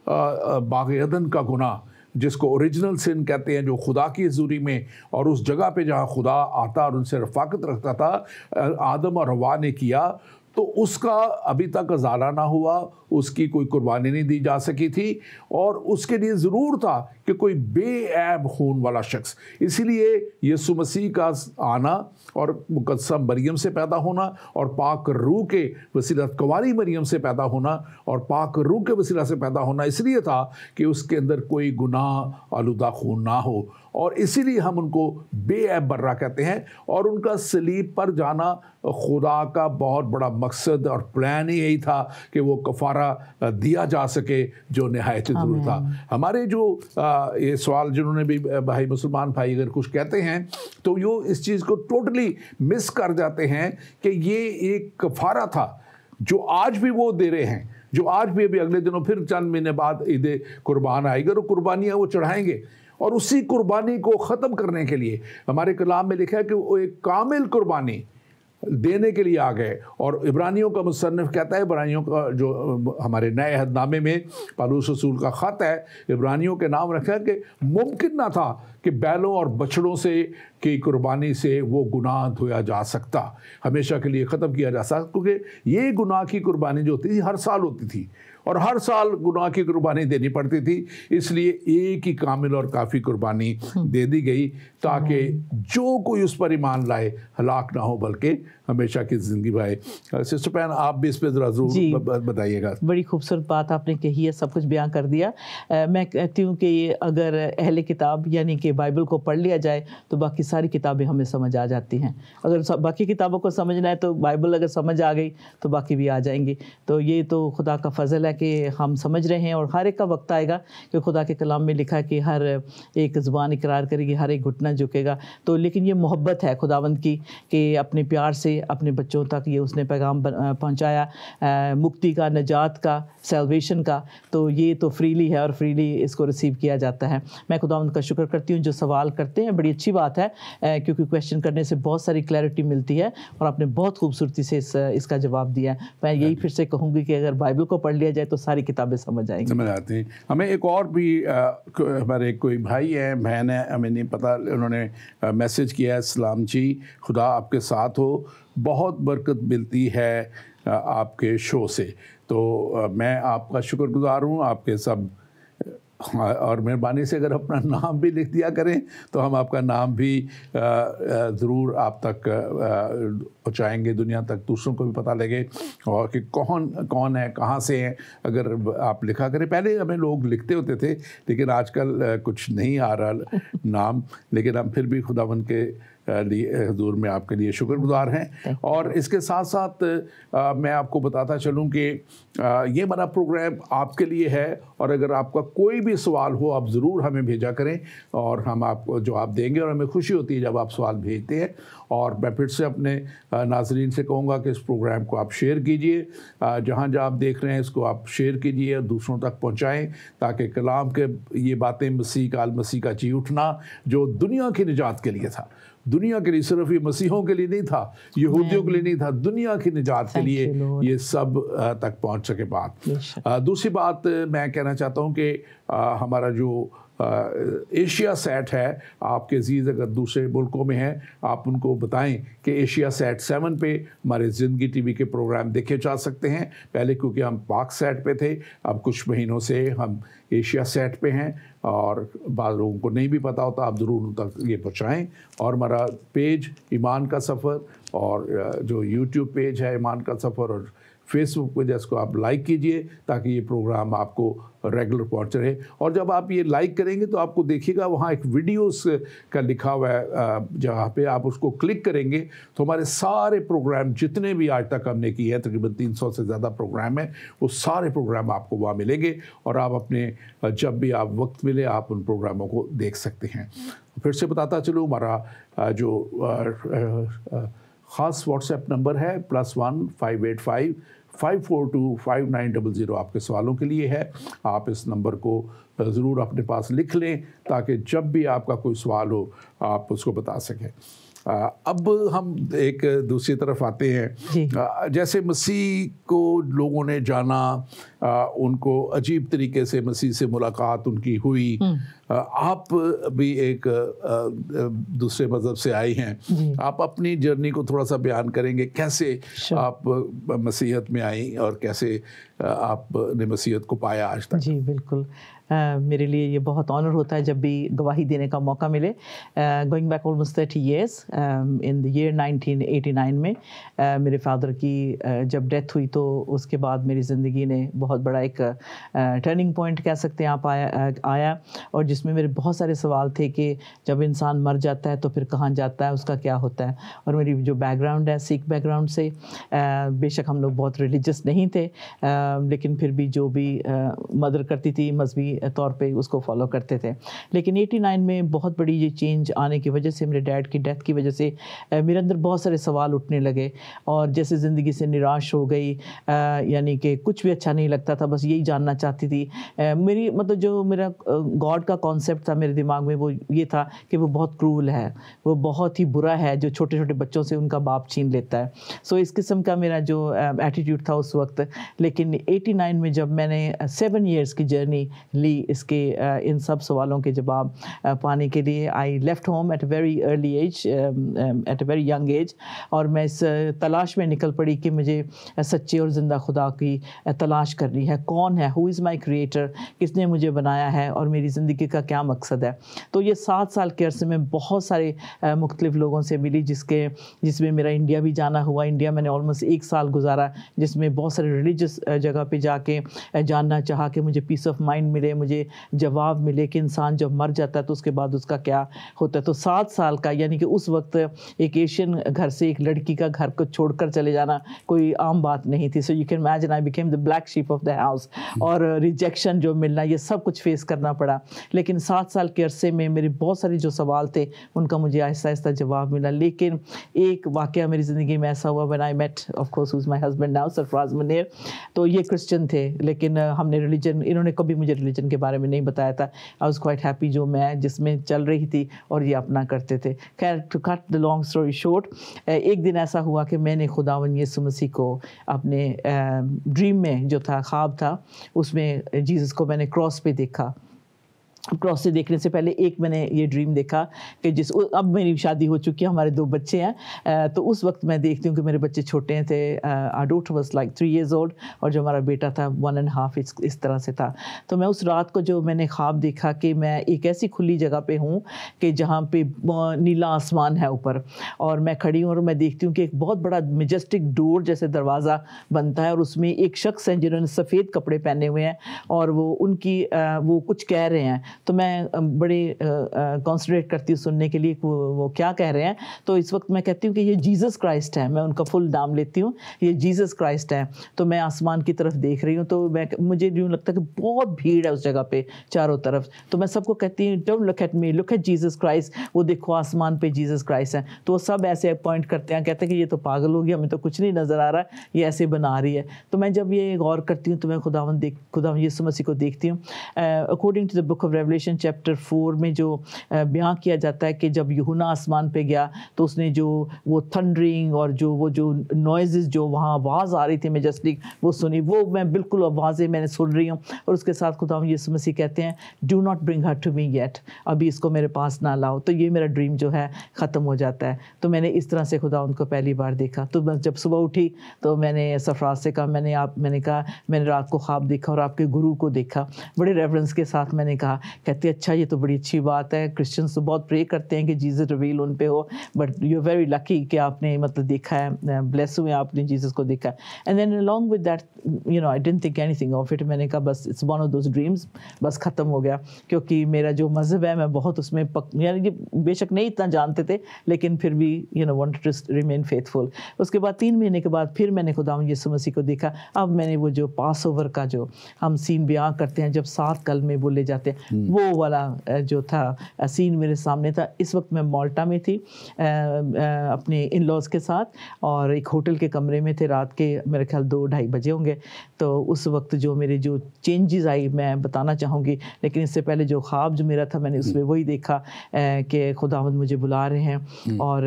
बाग़ अदन का गुनाह जिसको ओरिजिनल सिन कहते हैं, जो खुदा की हज़ूरी में और उस जगह पे जहाँ खुदा आता और उनसे रफ़ाकत रखता था, आदम और हवा ने किया, तो उसका अभी तक अजाला ना हुआ, उसकी कोई कुर्बानी नहीं दी जा सकी थी, और उसके लिए ज़रूर था कि कोई बेऐब खून वाला शख्स, इसीलिए यीशु मसीह का आना और मुकद्दसा मरियम से पैदा होना और पाक रूह के वसीला कुंवारी मरियम से पैदा होना और पाक रूह के वसीला से पैदा होना इसलिए था कि उसके अंदर कोई गुनाह आलूदा खून ना हो, और इसीलिए हम उनको बेऐब बर्रा कहते हैं। और उनका सलीब पर जाना खुदा का बहुत बड़ा मकसद और प्लान ही यही था कि वो कफ़ारा दिया जा सके जो नहायत ज़रूर था। हमारे जो ये सवाल जिन्होंने भी भाई मुसलमान भाई अगर कुछ कहते हैं तो यो इस चीज़ को टोटली मिस कर जाते हैं कि ये एक कफ़ारा था जो आज भी वो दे रहे हैं, जो आज भी अभी अगले दिनों फिर चंद महीने बाद ईद कुर्बान आएगी और कुर्बानियाँ वो चढ़ाएंगे, और उसी कुर्बानी को ख़त्म करने के लिए हमारे कलाम में लिखा है कि वो एक कामिल कुर्बानी देने के लिए आ गए। और इब्रानियों का मुसन्निफ कहता है, इब्रानियों का जो हमारे नए अहदनामे में पौलुस रसूल का ख़त है, इब्रानियों के नाम रखा है कि मुमकिन ना था कि बैलों और बछड़ों से की कुर्बानी से वो गुनाह धोया जा सकता, हमेशा के लिए ख़त्म किया जा सकता, क्योंकि ये गुनाह की कुर्बानी जो होती थी हर साल होती थी और हर साल गुनाह की कुर्बानी देनी पड़ती थी, इसलिए एक ही कामिल और काफ़ी कुर्बानी दे दी गई ताकि जो कोई उस पर ईमान लाए हलाक ना हो बल्कि हमेशा की ज़िंदगी पाए। सिस्टर पैन, आप भी इस पर ज़रा ज़रूर बताइएगा। बड़ी खूबसूरत बात आपने कही है, सब कुछ बयान कर दिया। मैं कहती हूँ कि अगर अहले किताब यानी कि बाइबल को पढ़ लिया जाए तो बाकी सारी किताबें हमें समझ आ जाती हैं। अगर बाकी किताबों को समझना है तो बाइबल अगर समझ आ गई तो बाकी भी आ जाएंगी। तो ये तो खुदा का फ़ज़ल है कि हम समझ रहे हैं, और हर एक का वक्त आएगा कि खुदा के कलाम में लिखा है कि हर एक ज़ुबान इकरार करेगी, हर एक घुटना झुकेगा। तो लेकिन ये मोहब्बत है खुदावंद की कि अपने प्यार से अपने बच्चों तक ये उसने पैगाम पहुंचाया, मुक्ति का, नजात का, सैल्वेशन का। तो ये तो फ्रीली है और फ्रीली इसको रिसीव किया जाता है। मैं खुदावंद का शुक्र करती हूँ जो सवाल करते हैं, बड़ी अच्छी बात है क्योंकि क्वेश्चन करने से बहुत सारी क्लैरिटी मिलती है और आपने बहुत खूबसूरती से इसका जवाब दिया है। मैं यही फिर से कहूँगी कि अगर बाइबल को पढ़ लिया जाए तो सारी किताबें समझ आएंगी, समझ आती हैं। हमें एक और भी हमारे कोई भाई है, बहन है, हमें नहीं पता, उन्होंने मैसेज किया है, सलाम जी, खुदा आपके साथ हो, बहुत बरकत मिलती है आपके शो से। तो मैं आपका शुक्रगुजार हूँ, आपके सब और मेहरबानी से अगर अपना नाम भी लिख दिया करें तो हम आपका नाम भी ज़रूर आप तक पहुँचाएँगे, दुनिया तक दूसरों को भी पता लगे और कि कौन कौन है, कहाँ से हैं, अगर आप लिखा करें। पहले हमें लोग लिखते होते थे लेकिन आजकल कुछ नहीं आ रहा नाम, लेकिन हम फिर भी खुदावंद के लिए हजूर में आपके लिए शुक्रगुजार हैं। और इसके साथ साथ मैं आपको बताता चलूं कि ये हमारा प्रोग्राम आपके लिए है, और अगर आपका कोई भी सवाल हो आप ज़रूर हमें भेजा करें और हम आपको जवाब देंगे, और हमें खुशी होती है जब आप सवाल भेजते हैं। और मैं फिर से अपने नाज़रीन से कहूँगा कि इस प्रोग्राम को आप शेयर कीजिए, जहाँ जहाँ आप देख रहे हैं इसको आप शेयर कीजिए और दूसरों तक पहुँचाएँ, ताकि कलाम के ये बातें मसीह का जी उठना जो दुनिया की निजात के लिए था, दुनिया के लिए, सिर्फ ये मसीहों के लिए नहीं था, यहूदियों के लिए नहीं था, दुनिया की निजात के लिए ये सब तक पहुंच सके बात। दूसरी बात मैं कहना चाहता हूं कि हमारा जो एशिया सेट है, आपके अजीज़ अगर दूसरे मुल्कों में हैं आप उनको बताएं कि एशिया सेट 7 पे हमारे ज़िंदगी टीवी के प्रोग्राम देखे जा सकते हैं। पहले क्योंकि हम पाक सेट पे थे, अब कुछ महीनों से हम एशिया सेट पे हैं, और बाद लोगों को नहीं भी पता होता, आप ज़रूर उन तक ये पहुँचाएँ। और हमारा पेज ईमान का सफ़र, और जो यूट्यूब पेज है ईमान का सफ़र, और फेसबुक पे जिसको आप लाइक कीजिए ताकि ये प्रोग्राम आपको रेगुलर पहुंच रहे। और जब आप ये लाइक करेंगे तो आपको देखिएगा वहाँ एक वीडियोस का लिखा हुआ है, जहाँ पे आप उसको क्लिक करेंगे तो हमारे सारे प्रोग्राम जितने भी आज तक हमने किए हैं, तकरीबन 300 से ज़्यादा प्रोग्राम है, वो सारे प्रोग्राम आपको वहाँ मिलेंगे, और आप अपने जब भी आप वक्त मिले आप उन प्रोग्रामों को देख सकते हैं। फिर से बताता चलूँ, हमारा जो ख़ास व्हाट्सएप नंबर है +1 585 542 5900 आपके सवालों के लिए है। आप इस नंबर को ज़रूर अपने पास लिख लें ताकि जब भी आपका कोई सवाल हो आप उसको बता सकें। अब हम एक दूसरी तरफ आते हैं। जैसे मसीह को लोगों ने जाना, उनको अजीब तरीके से मसीह से मुलाकात उनकी हुई। आप भी एक दूसरे मज़हब से आई हैं, आप अपनी जर्नी को थोड़ा सा बयान करेंगे, कैसे आप मसीहत में आई और कैसे आपने मसीहत को पाया आज तक? जी बिल्कुल। मेरे लिए ये बहुत ऑनर होता है जब भी गवाही देने का मौका मिले। Going back almost 30 years, in the year 1989 में मेरे फादर की जब डेथ हुई तो उसके बाद मेरी ज़िंदगी ने बहुत बड़ा एक टर्निंग पॉइंट कह सकते हैं आप आया और जिसमें मेरे बहुत सारे सवाल थे कि जब इंसान मर जाता है तो फिर कहाँ जाता है, उसका क्या होता है। और मेरी जो बैकग्राउंड है सिख बैकग्राउंड से, बेशक हम लोग बहुत रिलीजियस नहीं थे, लेकिन फिर भी जो भी मदर करती थी मजहबी तौर पे उसको फॉलो करते थे। लेकिन 89 में बहुत बड़ी ये चेंज आने की वजह से, मेरे डैड की डेथ की वजह से मेरे अंदर बहुत सारे सवाल उठने लगे और जैसे ज़िंदगी से निराश हो गई, यानी कि कुछ भी अच्छा नहीं लगता था, बस यही जानना चाहती थी। मेरी मतलब जो मेरा गॉड का कॉन्सेप्ट था मेरे दिमाग में वो ये था कि वो बहुत क्रूल है, वो बहुत ही बुरा है जो छोटे छोटे बच्चों से उनका बाप छीन लेता है। सो इस किस्म का मेरा जो एटीट्यूड था उस वक्त। लेकिन 89 में जब मैंने 7 years की जर्नी ली इसके इन सब सवालों के जवाब पाने के लिए, I left home at a very early age, at a very young age, और मैं इस तलाश में निकल पड़ी कि मुझे सच्चे और ज़िंदा खुदा की तलाश करनी है। कौन है, हु इज़ माई क्रिएटर, किसने मुझे बनाया है और मेरी ज़िंदगी का क्या मकसद है। तो ये 7 साल के अरसे में बहुत सारे मुख्तलिफ़ लोगों से मिली, जिसमें मेरा इंडिया भी जाना हुआ। इंडिया मैंने ऑलमोस्ट 1 साल गुजारा, जिसमें बहुत सारे रिलीजियस जगह पे जाके जानना चाहा कि मुझे पीस ऑफ माइंड मिले, मुझे जवाब मिले कि इंसान जब मर जाता है तो उसके बाद उसका क्या होता है। तो 7 साल का, यानी कि उस वक्त एक एशियन घर से एक लड़की का घर को छोड़कर चले जाना कोई आम बात नहीं थी। So you can imagine I became the black sheep of the house, और रिजेक्शन जो मिलना, ये सब कुछ फेस करना पड़ा। लेकिन 7 साल के अरसे में मेरे बहुत सारे जो सवाल थे उनका मुझे आहिस्ता आहिस्ता जवाब मिला। लेकिन एक वाक़या मेरी ज़िंदगी में ऐसा हुआ, when I met of course who is my husband now, Sarfaraz Munir. तो ये क्रिश्चियन थे, लेकिन हमने रिलीजन, इन्होंने कभी मुझे रिलीजन के बारे में नहीं बताया था। आई वाज क्वाइट हैप्पी जो मैं जिसमें चल रही थी और ये अपना करते थे। खैर, to cut the long story short, एक दिन ऐसा हुआ कि मैंने खुदावन यीशु मसीह को अपने ड्रीम में, जो था ख्वाब था, उसमें जीसस को मैंने क्रॉस पे देखा। क्रॉस से देखने से पहले एक मैंने ये ड्रीम देखा कि अब मेरी शादी हो चुकी है, हमारे 2 बच्चे हैं। तो उस वक्त मैं देखती हूँ कि मेरे बच्चे छोटे थे, our daughter was like 3 years old और जो हमारा बेटा था 1.5 इस तरह से था। तो मैं उस रात को जो मैंने ख्वाब देखा कि मैं एक ऐसी खुली जगह पे हूँ कि जहाँ पे नीला आसमान है ऊपर, और मैं खड़ी हूँ और मैं देखती हूँ कि एक बहुत बड़ा मेजेस्टिक डोर जैसे दरवाज़ा बनता है और उसमें एक शख्स हैं जिन्होंने सफ़ेद कपड़े पहने हुए हैं और वो कुछ कह रहे हैं। तो मैं बड़े कॉन्सनट्रेट करती हूँ सुनने के लिए वो क्या कह रहे हैं। तो इस वक्त मैं कहती हूँ कि ये जीसस क्राइस्ट है, मैं उनका फुल नाम लेती हूँ, ये जीसस क्राइस्ट है। तो मैं आसमान की तरफ देख रही हूँ, तो मुझे यूँ लगता है कि बहुत भीड़ है उस जगह पे चारों तरफ। तो मैं सबको कहती हूँ, don't look at me, look at Jesus Christ, वो देखो आसमान पे जीसस क्राइस्ट है। तो वो सब ऐसे पॉइंट करते हैं, कहते हैं कि ये तो पागल हो गया, हमें तो कुछ नहीं नज़र आ रहा, ये ऐसे बना रही है। तो मैं जब ये गौर करती हूँ तो मैं खुदावंद यीशु मसीह को देखती हूँ। According to the book of Revelation chapter 4 में जो बयां किया जाता है कि जब यूहन्ना आसमान पे गया तो उसने जो वो थंडरिंग और वो जो नॉइजेस, जो वहाँ आवाज़ आ रही थी मेजेस्टिक, वो सुनी। वो मैं बिल्कुल आवाज़ें मैंने सुन रही हूँ और उसके साथ खुदा यीशु मसीह कहते हैं, do not bring her to me yet, अभी इसको मेरे पास ना लाओ। तो ये मेरा ड्रीम जो है ख़त्म हो जाता है। तो मैंने इस तरह से खुदा उनको पहली बार देखा। तो मैं जब सुबह उठी तो मैंने सरफराज से कहा, मैंने कहा मैंने रात को ख्वाब देखा और आपके गुरु को देखा। बड़े रेफरेंस के साथ मैंने कहा। कहते अच्छा, ये तो बड़ी अच्छी बात है, क्रिश्चियंस तो बहुत प्रे करते हैं कि जीसस रिवील उन पे हो, but you are very lucky कि आपने मतलब देखा है, ब्लेस हुए आपने जीसस को देखा। And then along with that I didn't think anything of it. मैंने कहा बस it's one of those dreams, बस ख़त्म हो गया। क्योंकि मेरा जो मज़हब है मैं बहुत उसमें यानी कि बेशक नहीं इतना जानते थे, लेकिन फिर भी वांटेड टू रिमेन फेथफुल। उसके बाद 3 महीने के बाद फिर मैंने खुदावंद यीशु मसीह को देखा। अब मैंने वो जो पास ओवर का जो हम सीन बयां करते हैं, जब 7 कलमे बोले जाते हैं, वो वाला जो था सीन मेरे सामने था। इस वक्त मैं माल्टा में थी अपने इन लॉज के साथ, और एक होटल के कमरे में थे। रात के मेरे ख्याल 2-2:30 बजे होंगे। तो उस वक्त जो मेरे जो चेंजेस आई मैं बताना चाहूँगी, लेकिन इससे पहले जो ख्वाब जो मेरा था मैंने उसमें वही देखा कि खुदावंद मुझे बुला रहे हैं और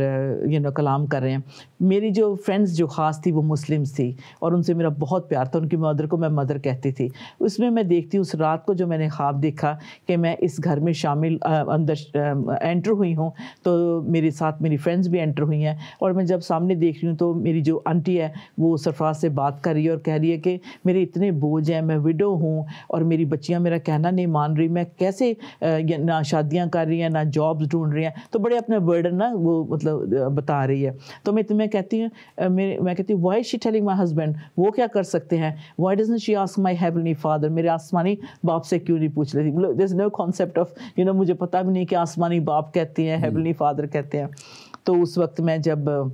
कलाम कर रहे हैं। मेरी जो फ्रेंड्स जो ख़ास थी वो मुस्लिम्स थी और उनसे मेरा बहुत प्यार था, उनकी मदर को मैं मदर कहती थी। उसमें मैं देखती हूँ उस रात को जो मैंने ख्वाब देखा कि मैं इस घर में शामिल अंदर एंटर हुई हूँ, तो मेरे साथ मेरी फ्रेंड्स भी एंटर हुई हैं और मैं जब सामने देख रही हूँ तो मेरी जो आंटी है वो सरफराज से बात कर रही है और कह रही है कि मेरे इतने बोझ हैं, मैं विडो हूँ और मेरी बच्चियाँ मेरा कहना नहीं मान रही, मैं कैसे ना शादियाँ कर रही हैं ना जॉब्स ढूंढ रही हैं, तो बड़े अपने बर्डन ना वो मतलब बता रही है। तो मैं कहती हूँ मैं कहती हूँ why she telling my husband, वो क्या कर सकते हैं, why doesn't she ask my heavenly father, मेरे आसमानी बाप से क्यों नहीं पूछ लेती। There is no concept of मुझे पता भी नहीं कि आसमानी बाप कहते हैं हेवनली फादर कहते हैं। तो उस वक्त मैं जब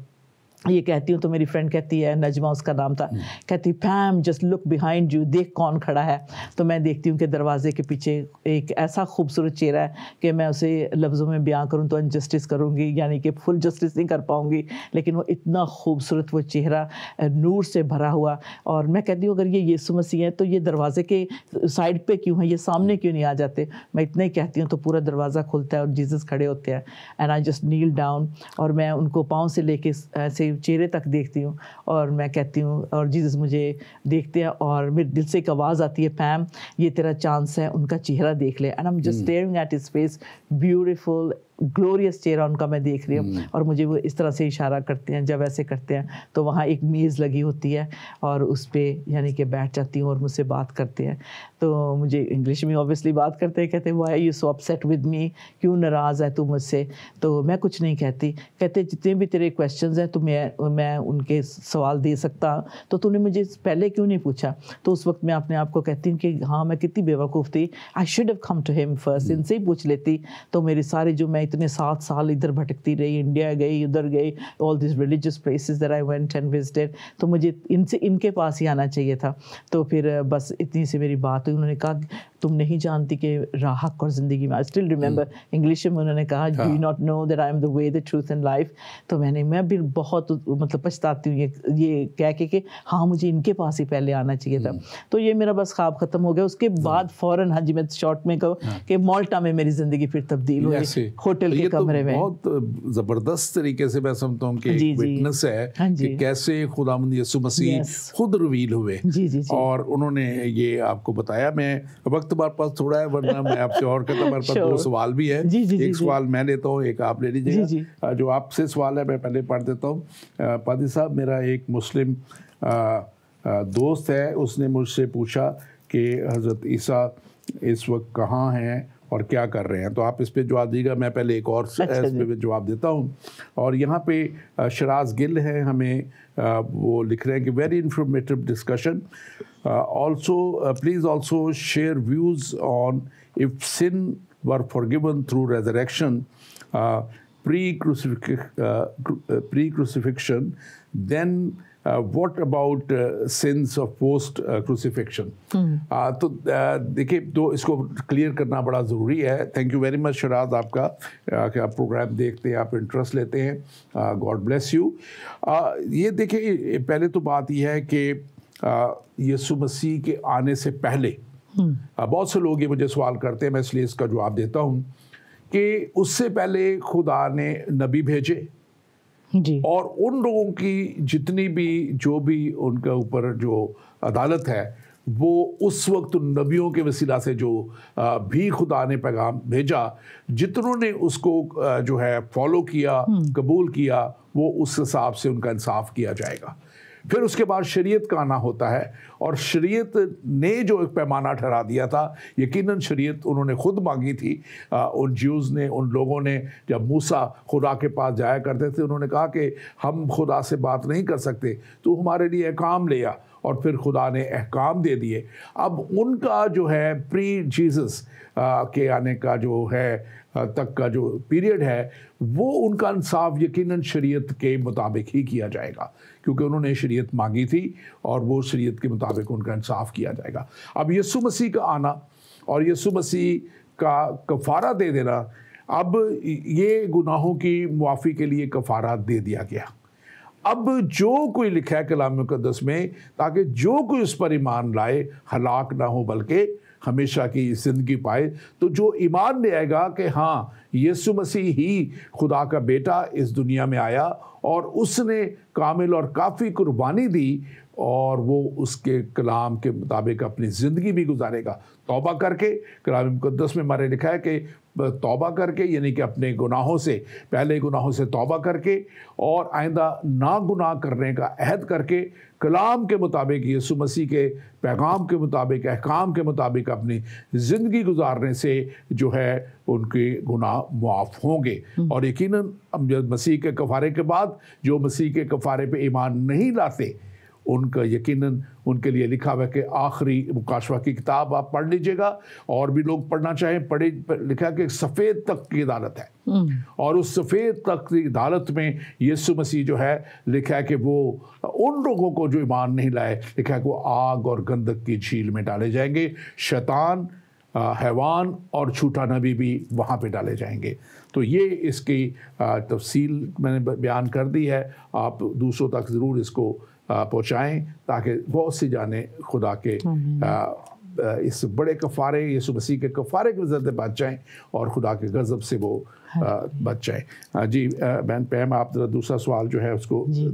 ये कहती हूँ तो मेरी फ्रेंड कहती है, नजमा उसका नाम था, कहती पैम जस्ट लुक बिहाइंड यू, देख कौन खड़ा है। तो मैं देखती हूँ कि दरवाजे के पीछे एक ऐसा खूबसूरत चेहरा है कि मैं उसे लफ्ज़ों में बयां करूँ तो अनजस्टिस करूँगी, यानी कि फुल जस्टिस नहीं कर पाऊँगी, लेकिन वो इतना खूबसूरत वो चेहरा नूर से भरा हुआ। और मैं कहती हूँ अगर ये यीशु मसीह है तो ये दरवाजे के साइड पे क्यों है, ये सामने क्यों नहीं आ जाते। मैं इतना ही कहती हूँ तो पूरा दरवाज़ा खुलता है और जीसस खड़े होते हैं and I just kneel down और मैं उनको पाँव से लेके ऐसे चेहरे तक देखती हूँ और मैं कहती हूँ और जीसस मुझे देखते हैं और मेरे दिल से एक आवाज़ आती है, पैम ये तेरा चांस है, उनका चेहरा देख ले। And I am just staring at his face, beautiful glorious चेहरा उनका मैं देख रही हूँ और मुझे वो इस तरह से इशारा करते हैं। जब ऐसे करते हैं तो वहाँ एक मेज़ लगी होती है और उस पर यानी कि बैठ जाती हूँ और मुझसे बात करते हैं। तो मुझे इंग्लिश में ऑब्वियसली बात करते हैं, कहते हैं why are you so upset with me, क्यों नाराज़ है तू मुझसे। तो मैं कुछ नहीं कहती, कहते जितने भी तेरे क्वेश्चंस हैं तो मैं उनके सवाल दे सकता, तो तूने मुझे पहले क्यों नहीं पूछा। तो उस वक्त मैं अपने आप को कहती हूँ कि हाँ मैं कितनी बेवकूफ़ थी, I should have come to him first, इनसे ही पूछ लेती। तो मेरे सारे जो मैं इतने 7 साल इधर भटकती रही, इंडिया गई उधर गई, all this religious places that I went and visited, तो मुझे इनके पास ही आना चाहिए था। तो फिर बस इतनी सी मेरी बात हुई। उन्होंने कहा तुम नहीं जानती कि हक और ज़िंदगी में, आई स्टिल रिमेंबर इंग्लिश में उन्होंने कहा do you not know that I am the way the truth and life. तो मैं भी बहुत मतलब पछताती हूँ ये कह के कि हाँ मुझे इनके पास ही पहले आना चाहिए था। तो ये मेरा बस ख्वाब ख़त्म हो गया। उसके बाद फ़ौरन, हाँ जी मैं शॉर्ट में कहूँ कि माल्टा में मेरी ज़िंदगी फिर तब्दील हुई, होटल के कमरे में। बहुत ज़बरदस्त तरीके से मैं समझता हूँ कि एक विटनेस है कि कैसे खुदावंद यीशु मसीह खुद रिवील हुए और उन्होंने ये आपको बताया। मैं वक्त हमारे पास थोड़ा है वरना मैं आपसे और कहता, हमारे पास 2 सवाल भी है, एक सवाल मैं लेता हूँ एक आप ले लीजिएगा। जो आपसे सवाल है मैं पहले पढ़ देता हूँ। पादी साहब, मेरा एक मुस्लिम दोस्त है, उसने मुझसे पूछा कि हज़रत ईसा इस वक्त कहाँ हैं और क्या कर रहे हैं, तो आप इस पे जवाब दीजिएगा। मैं पहले एक और इस पे जवाब देता हूँ। और यहाँ पे शराज गिल है, हमें वो लिख रहे हैं कि very informative discussion, also please also share views on if sin were forgiven through resurrection pre-crucifixion, then what about sins of post crucifixion? तो देखिए, तो इसको क्लियर करना बड़ा ज़रूरी है। Thank you very much Sharaj आपका कि आप प्रोग्राम देखते हैं, आप इंटरेस्ट लेते हैं, गॉड ब्लेस यू। ये देखिए, पहले तो बात यह है कि यीशु मसीह के आने से पहले बहुत से लोग ये मुझे सवाल करते हैं, मैं इसलिए इसका जवाब देता हूँ कि उससे पहले खुदा ने नबी भेजे जी। और उन लोगों की जितनी भी जो भी उनके ऊपर जो अदालत है वो उस वक्त नबियों के वसीला से जो भी खुदा ने पैगाम भेजा, जितनों ने उसको जो है फॉलो किया, कबूल किया, वो उस हिसाब से उनका इंसाफ किया जाएगा। फिर उसके बाद शरीयत का आना होता है और शरीयत ने जो एक पैमाना ठहरा दिया था, यकीनन शरीयत उन्होंने खुद मांगी थी। उन ज्यूज़ ने, उन लोगों ने, जब मूसा खुदा के पास जाया करते थे, उन्होंने कहा कि हम खुदा से बात नहीं कर सकते, तो हमारे लिए अहकाम ले आ, और फिर खुदा ने अहकाम दे दिए। अब उनका जो है प्री जीसस के आने का जो है तक का जो पीरियड है, वो उनका इंसाफ यकीनन शरीयत के मुताबिक ही किया जाएगा, क्योंकि उन्होंने शरीयत मांगी थी और वो शरीयत के मुताबिक उनका इंसाफ किया जाएगा। अब यीशु मसीह का आना और यीशु मसीह का कफ़ारा दे देना, अब ये गुनाहों की मुआफ़ी के लिए कफ़ारा दे दिया गया। अब जो कोई लिखा है कलाम मुकद्दस में, ताकि जो कोई उस पर ईमान लाए हलाक ना हो बल्कि हमेशा की ज़िंदगी पाए। तो जो ईमान ले आएगा कि हाँ यीशु मसीह ही खुदा का बेटा इस दुनिया में आया और उसने कामिल और काफ़ी कुर्बानी दी और वो उसके कलाम के मुताबिक अपनी ज़िंदगी भी गुजारेगा तौबा करके। कलाम मुकद्दस में हमारे लिखा है कि तौबा करके, यानी कि अपने गुनाहों से, पहले गुनाहों से तौबा करके और आइंदा ना गुनाह करने का अहद करके कलाम के मुताबिक, यीशु मसीह के पैगाम के मुताबिक, अहकाम के मुताबिक अपनी ज़िंदगी गुजारने से जो है उनके गुनाह मुआफ़ होंगे। और यकीनन मसीह के कफ़ारे के बाद जो मसीह के कफ़ारे पे ईमान नहीं लाते उनका यकीनन उनके लिए लिखा हुआ है कि आखिरी मुकाशवा की किताब आप पढ़ लीजिएगा, और भी लोग पढ़ना चाहें पढ़े। लिखा है कि सफ़ेद तख्त की अदालत है और उस सफ़ेद तख्त की अदालत में यीशु मसीह जो है लिखा है कि वो उन लोगों को जो ईमान नहीं लाए, लिखा है कि वो आग और गंधक की झील में डाले जाएंगे। शैतान, हैवान और झूठा नबी भी वहाँ पे डाले जाएंगे। तो ये इसकी तफसील मैंने बयान कर दी है। आप दूसरों तक ज़रूर इसको पहुँचाएँ ताकि बहुत सी जाने खुदा के इस बड़े कफ़ारे, यीशु मसीह के कफ़ारे की वजह से बच जाएँ और खुदा के गज़ब से वो बच जाए। जी बहन पैम, आप जरा दूसरा सवाल जो है उसको। जी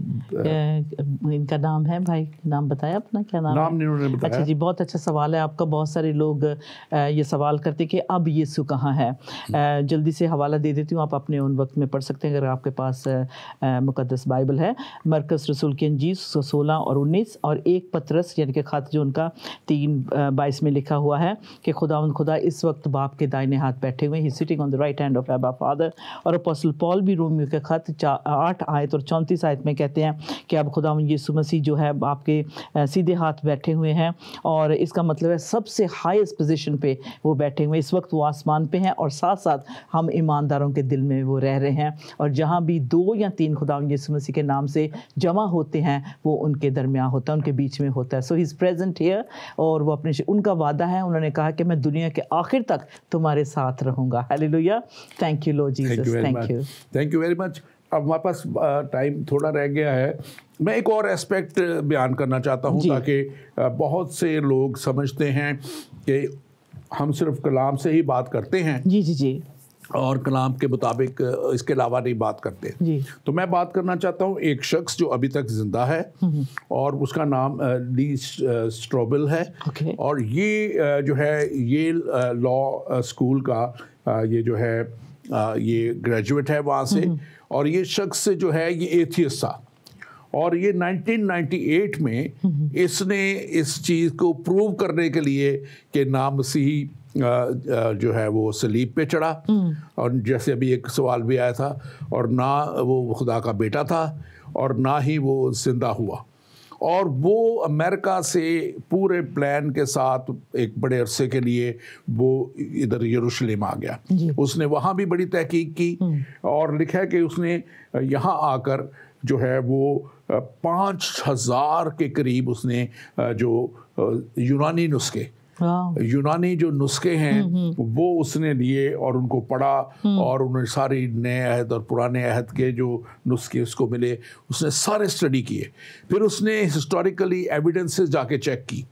इनका नाम है, भाई नाम बताया अपना, क्या नाम नाम नहीं उन्होंने बताया। अच्छा जी, बहुत अच्छा सवाल है आपका। बहुत सारे लोग ये सवाल करते कि अब यीशु कहाँ है। जल्दी से हवाला दे देती हूँ, आप अपने उन वक्त में पढ़ सकते हैं अगर आपके पास मुकद्दस बाइबल है। मरकस रसूल की अंजील 16 और 19 और 1 पतरस यानी कि खत जो उनका 3:22 में लिखा हुआ है कि खुदा इस वक्त बाप के दाहिने हाथ बैठे हुए, he sitting on the right hand of अब्बा फादर। और अपोस्टल पॉल भी रोमियो के खत 8 आयत और 34 आयत में कहते हैं कि अब खुदा यीशु मसीह जो है आपके सीधे हाथ बैठे हुए हैं, और इसका मतलब है सबसे हाईएस्ट पोजीशन पे वो बैठे हुए। इस वक्त वो आसमान पे हैं और साथ साथ हम ईमानदारों के दिल में वो रह रहे हैं, और जहाँ भी 2 या 3 खुदा यीशु मसीह के नाम से जमा होते हैं वो उनके दरमियान होता है, उनके बीच में होता है। सो ही इज़ प्रेजेंट हियर, और वो अपने उनका वादा है, उन्होंने कहा कि मैं दुनिया के आखिर तक तुम्हारे साथ रहूँगा। Hallelujah, thank you Lord Jesus, thank you very much. अब हमारे पास टाइम थोड़ा रह गया है। मैं एक और एस्पेक्ट बयान करना चाहता हूँ ताकि बहुत से लोग समझते हैं कि हम सिर्फ कलाम से ही बात करते हैं जी जी जी और कलाम के मुताबिक इसके अलावा नहीं बात करते जी। तो मैं बात करना चाहता हूँ एक शख्स जो अभी तक जिंदा है और उसका नाम ली स्ट्रॉबेल है। और ये जो है ये लॉ स्कूल का ये जो है ये ग्रेजुएट है वहाँ से, और ये शख्स जो है ये एथियस्ट था, और ये 1998 में इसने इस चीज़ को प्रूव करने के लिए कि ना मसीही जो है वो सलीब पे चढ़ा, और जैसे अभी एक सवाल भी आया था, और ना वो खुदा का बेटा था और ना ही वो जिंदा हुआ, और वो अमेरिका से पूरे प्लान के साथ एक बड़े अरसे के लिए वो इधर यरूशलेम आ गया। उसने वहाँ भी बड़ी तहकीक की, और लिखा है कि उसने यहाँ आकर जो है वो 5000 के करीब उसने जो यूनानी नुस्खे, यूनानी जो नुस्खे हैं वो उसने लिए और उनको पढ़ा, और उन्होंने सारी नए अहद और पुराने अहद के जो नुस्खे उसको मिले उसने सारे स्टडी किए। फिर उसने हिस्टोरिकली एविडेंसेस जाके चेक की,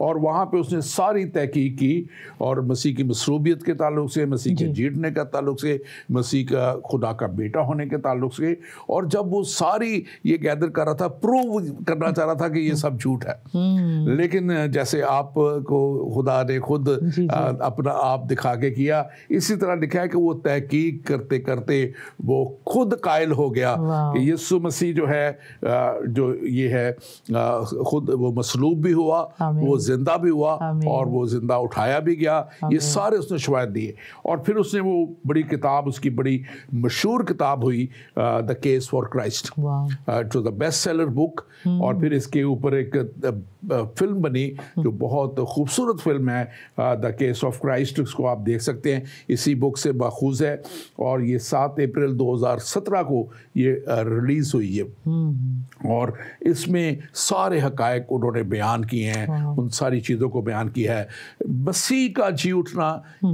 और वहाँ पे उसने सारी तहकीक की, और मसीह की मसरूबियत के ताल्लुक से, मसीह के जीतने का ताल्लुक से, मसीह का खुदा का बेटा होने के ताल्लुक से, और जब वो सारी ये गैदर कर रहा था, प्रूव करना चाह रहा था कि ये सब झूठ है, लेकिन जैसे आपको खुदा ने खुद अपना आप दिखा के किया, इसी तरह लिखा है कि वो तहकीक करते करते वो खुद कायल हो गया कि यीशु मसीह जो है जो ये है खुद वो मसलूब भी हुआ, वो जिंदा भी हुआ, और वो जिंदा उठाया भी गया। ये सारे उसने शवाहिद दिए, और फिर उसने वो बड़ी किताब, उसकी बड़ी मशहूर किताब हुई the case for Christ, to the best seller book, और फिर इसके ऊपर एक फिल्म बनी जो बहुत खूबसूरत फिल्म है द केस ऑफ क्राइस्ट, इसको आप देख सकते हैं, इसी बुक से माखूज है और ये 7 अप्रैल 2017 को ये रिलीज़ हुई है और इसमें सारे हकायक उन्होंने बयान किए हैं, उन सारी चीज़ों को बयान किया है। मसीह का जी उठना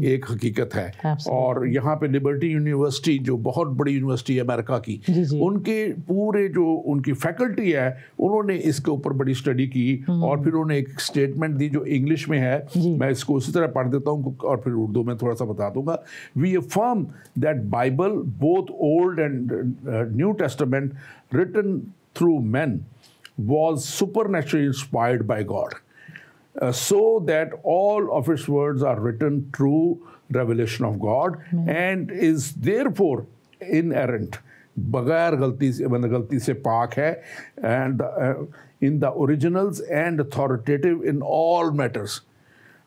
एक हकीकत है और यहाँ पे लिबर्टी यूनिवर्सिटी जो बहुत बड़ी यूनिवर्सिटी है अमेरिका की, उनके पूरे जो उनकी फैकल्टी है उन्होंने इसके ऊपर बड़ी स्टडी की और फिर उन्होंने एक स्टेटमेंट दी जो इंग्लिश में है, मैं इसको उसी तरह पढ़ देता हूँ और फिर उर्दू में थोड़ा सा बता दूंगा। We affirm that Bible both Old and New Testament written through man was supernaturally inspired by God, so that all of its words are written true revelation of God and is therefore inerrant, बगैर गलती से मतलब गलती से पाक है, and in the originals and authoritative in all matters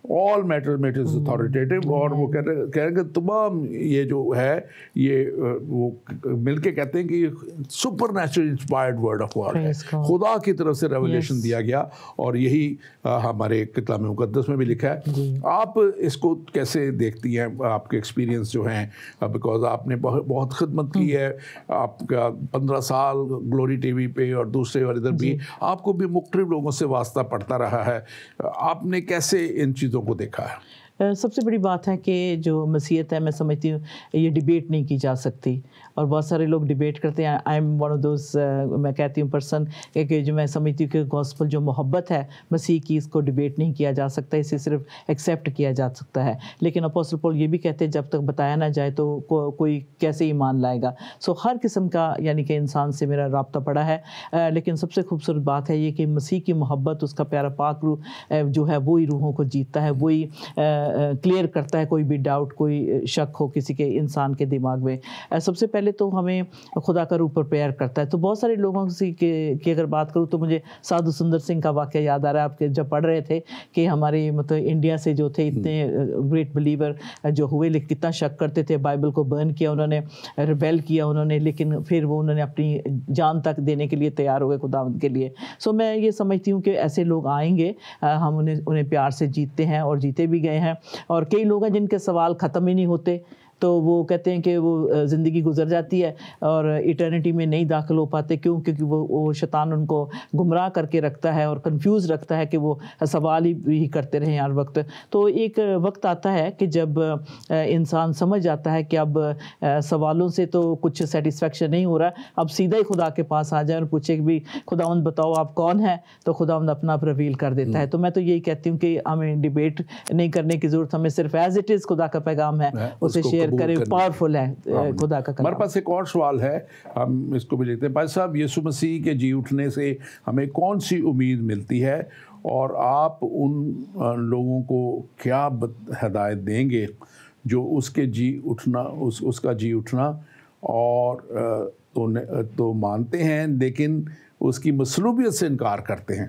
is authoritative. और वो कह रहे हैं कि तमाम ये जो है ये वो मिलके कहते हैं कि super natural inspired word of God है, खुदा की तरफ से रेवलेशन दिया गया और यही हमारे किताब मुकद्दस में भी लिखा है। आप इसको कैसे देखती हैं, आपके एक्सपीरियंस जो हैं, बिकॉज आपने बहुत खिदमत की है, आपका 15 साल ग्लोरी टीवी पे और दूसरे और इधर भी आपको भी मुख्तलिफ लोगों से वास्ता पड़ता रहा है, आपने कैसे इन चीज़ों को देखा है? सबसे बड़ी बात है कि जो मसीहत है, मैं समझती हूँ ये डिबेट नहीं की जा सकती और बहुत सारे लोग डिबेट करते हैं। I am one of those, मैं कहती हूँ पर्सन कि जो मैं समझती हूँ कि गॉस्पल जो मोहब्बत है मसीह की, इसको डिबेट नहीं किया जा सकता, इसे सिर्फ एक्सेप्ट किया जा सकता है। लेकिन अपोस्टल पौल ये भी कहते हैं जब तक बताया ना जाए तो कोई कैसे ईमान लाएगा। सो हर किस्म का यानी कि इंसान से मेरा राब्ता पड़ा है, लेकिन सबसे खूबसूरत बात है ये कि मसीह की मोहब्बत, उसका प्यारा पाक रूह जो है वही रूहों को जीतता है, वही क्लियर करता है कोई भी डाउट, कोई शक हो किसी के इंसान के दिमाग में। सबसे पहले तो हमें खुदा का रूह प्रिपेयर करता है। तो बहुत सारे लोगों से की अगर बात करूँ तो मुझे साधु सुंदर सिंह का वाक़या याद आ रहा है, आपके जब पढ़ रहे थे कि हमारे मतलब इंडिया से जो थे इतने ग्रेट बिलीवर जो हुए, लेकिन कितना शक करते थे, बाइबल को बर्न किया उन्होंने, रिबेल किया उन्होंने, लेकिन फिर वो उन्होंने अपनी जान तक देने के लिए तैयार हो गए खुदावंद के लिए। सो मैं ये समझती हूँ कि ऐसे लोग आएंगे, हम उन्हें प्यार से जीतते हैं और जीते भी गए हैं। और कई लोग हैं जिनके सवाल ख़त्म ही नहीं होते, तो वो कहते हैं कि वो ज़िंदगी गुजर जाती है और इटर्निटी में नहीं दाखिल हो पाते। क्यों? क्योंकि वो शैतान उनको गुमराह करके रखता है और कंफ्यूज रखता है कि वो सवाल ही करते रहें हर वक्त। तो एक वक्त आता है कि जब इंसान समझ जाता है कि अब सवालों से तो कुछ सेटिस्फेक्शन नहीं हो रहा, अब सीधा ही खुदा के पास आ जाए और पूछे कि भी खुदावंद बताओ आप कौन है, तो खुदावंद अपना आप रिवील कर देता है। तो मैं तो यही कहती हूँ कि हमें डिबेट नहीं करने की ज़रूरत, हमें सिर्फ एज इट इज़ खुदा का पैगाम है उसे शेयर करें, पावरफुल है खुदा का कलाम। हमारे पास एक और सवाल है, हम इसको भी लेते हैं। भाई साहब, यीशु मसीह के जी उठने से हमें कौन सी उम्मीद मिलती है और आप उन लोगों को क्या हिदायत देंगे जो उसके जी उठना उसका जी उठना और तो मानते हैं लेकिन उसकी मसलूबियत से इनकार करते हैं?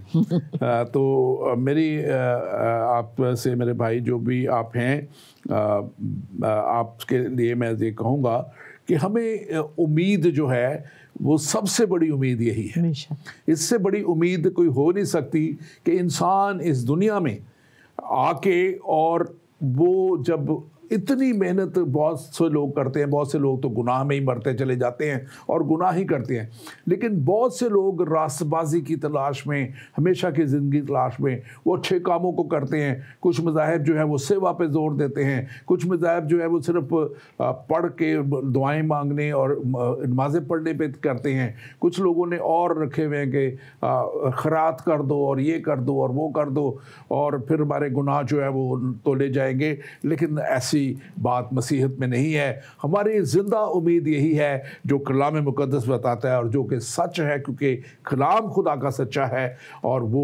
तो मेरी आपसे मेरे भाई जो भी आप हैं, आपके लिए मैं ये कहूँगा कि हमें उम्मीद जो है वो सबसे बड़ी उम्मीद यही है। इससे बड़ी उम्मीद कोई हो नहीं सकती कि इंसान इस दुनिया में आके, और वो जब इतनी मेहनत बहुत से लोग करते हैं, बहुत से लोग तो गुनाह में ही मरते चले जाते हैं और गुनाह ही करते हैं, लेकिन बहुत से लोग रास्तबाजी की तलाश में, हमेशा की ज़िंदगी तलाश में वो अच्छे कामों को करते हैं। कुछ मज़ाहिब जो है वो सेवा पे जोर देते हैं, कुछ मज़ाहिब जो है वो सिर्फ पढ़ के दुआएं मांगने और नमाज़ें पढ़ने पे करते हैं। कुछ लोगों ने और रखे हुए हैं कि खैरात कर दो और ये कर दो और वो कर दो और फिर हमारे गुनाह जो है वो तोले जाएंगे। लेकिन ऐसी बात मसीहत में नहीं है। हमारी जिंदा उम्मीद यही है जो कलाम मुकद्दस बताता है और जो कि सच है, क्योंकि कलाम खुदा का सच्चा है और वो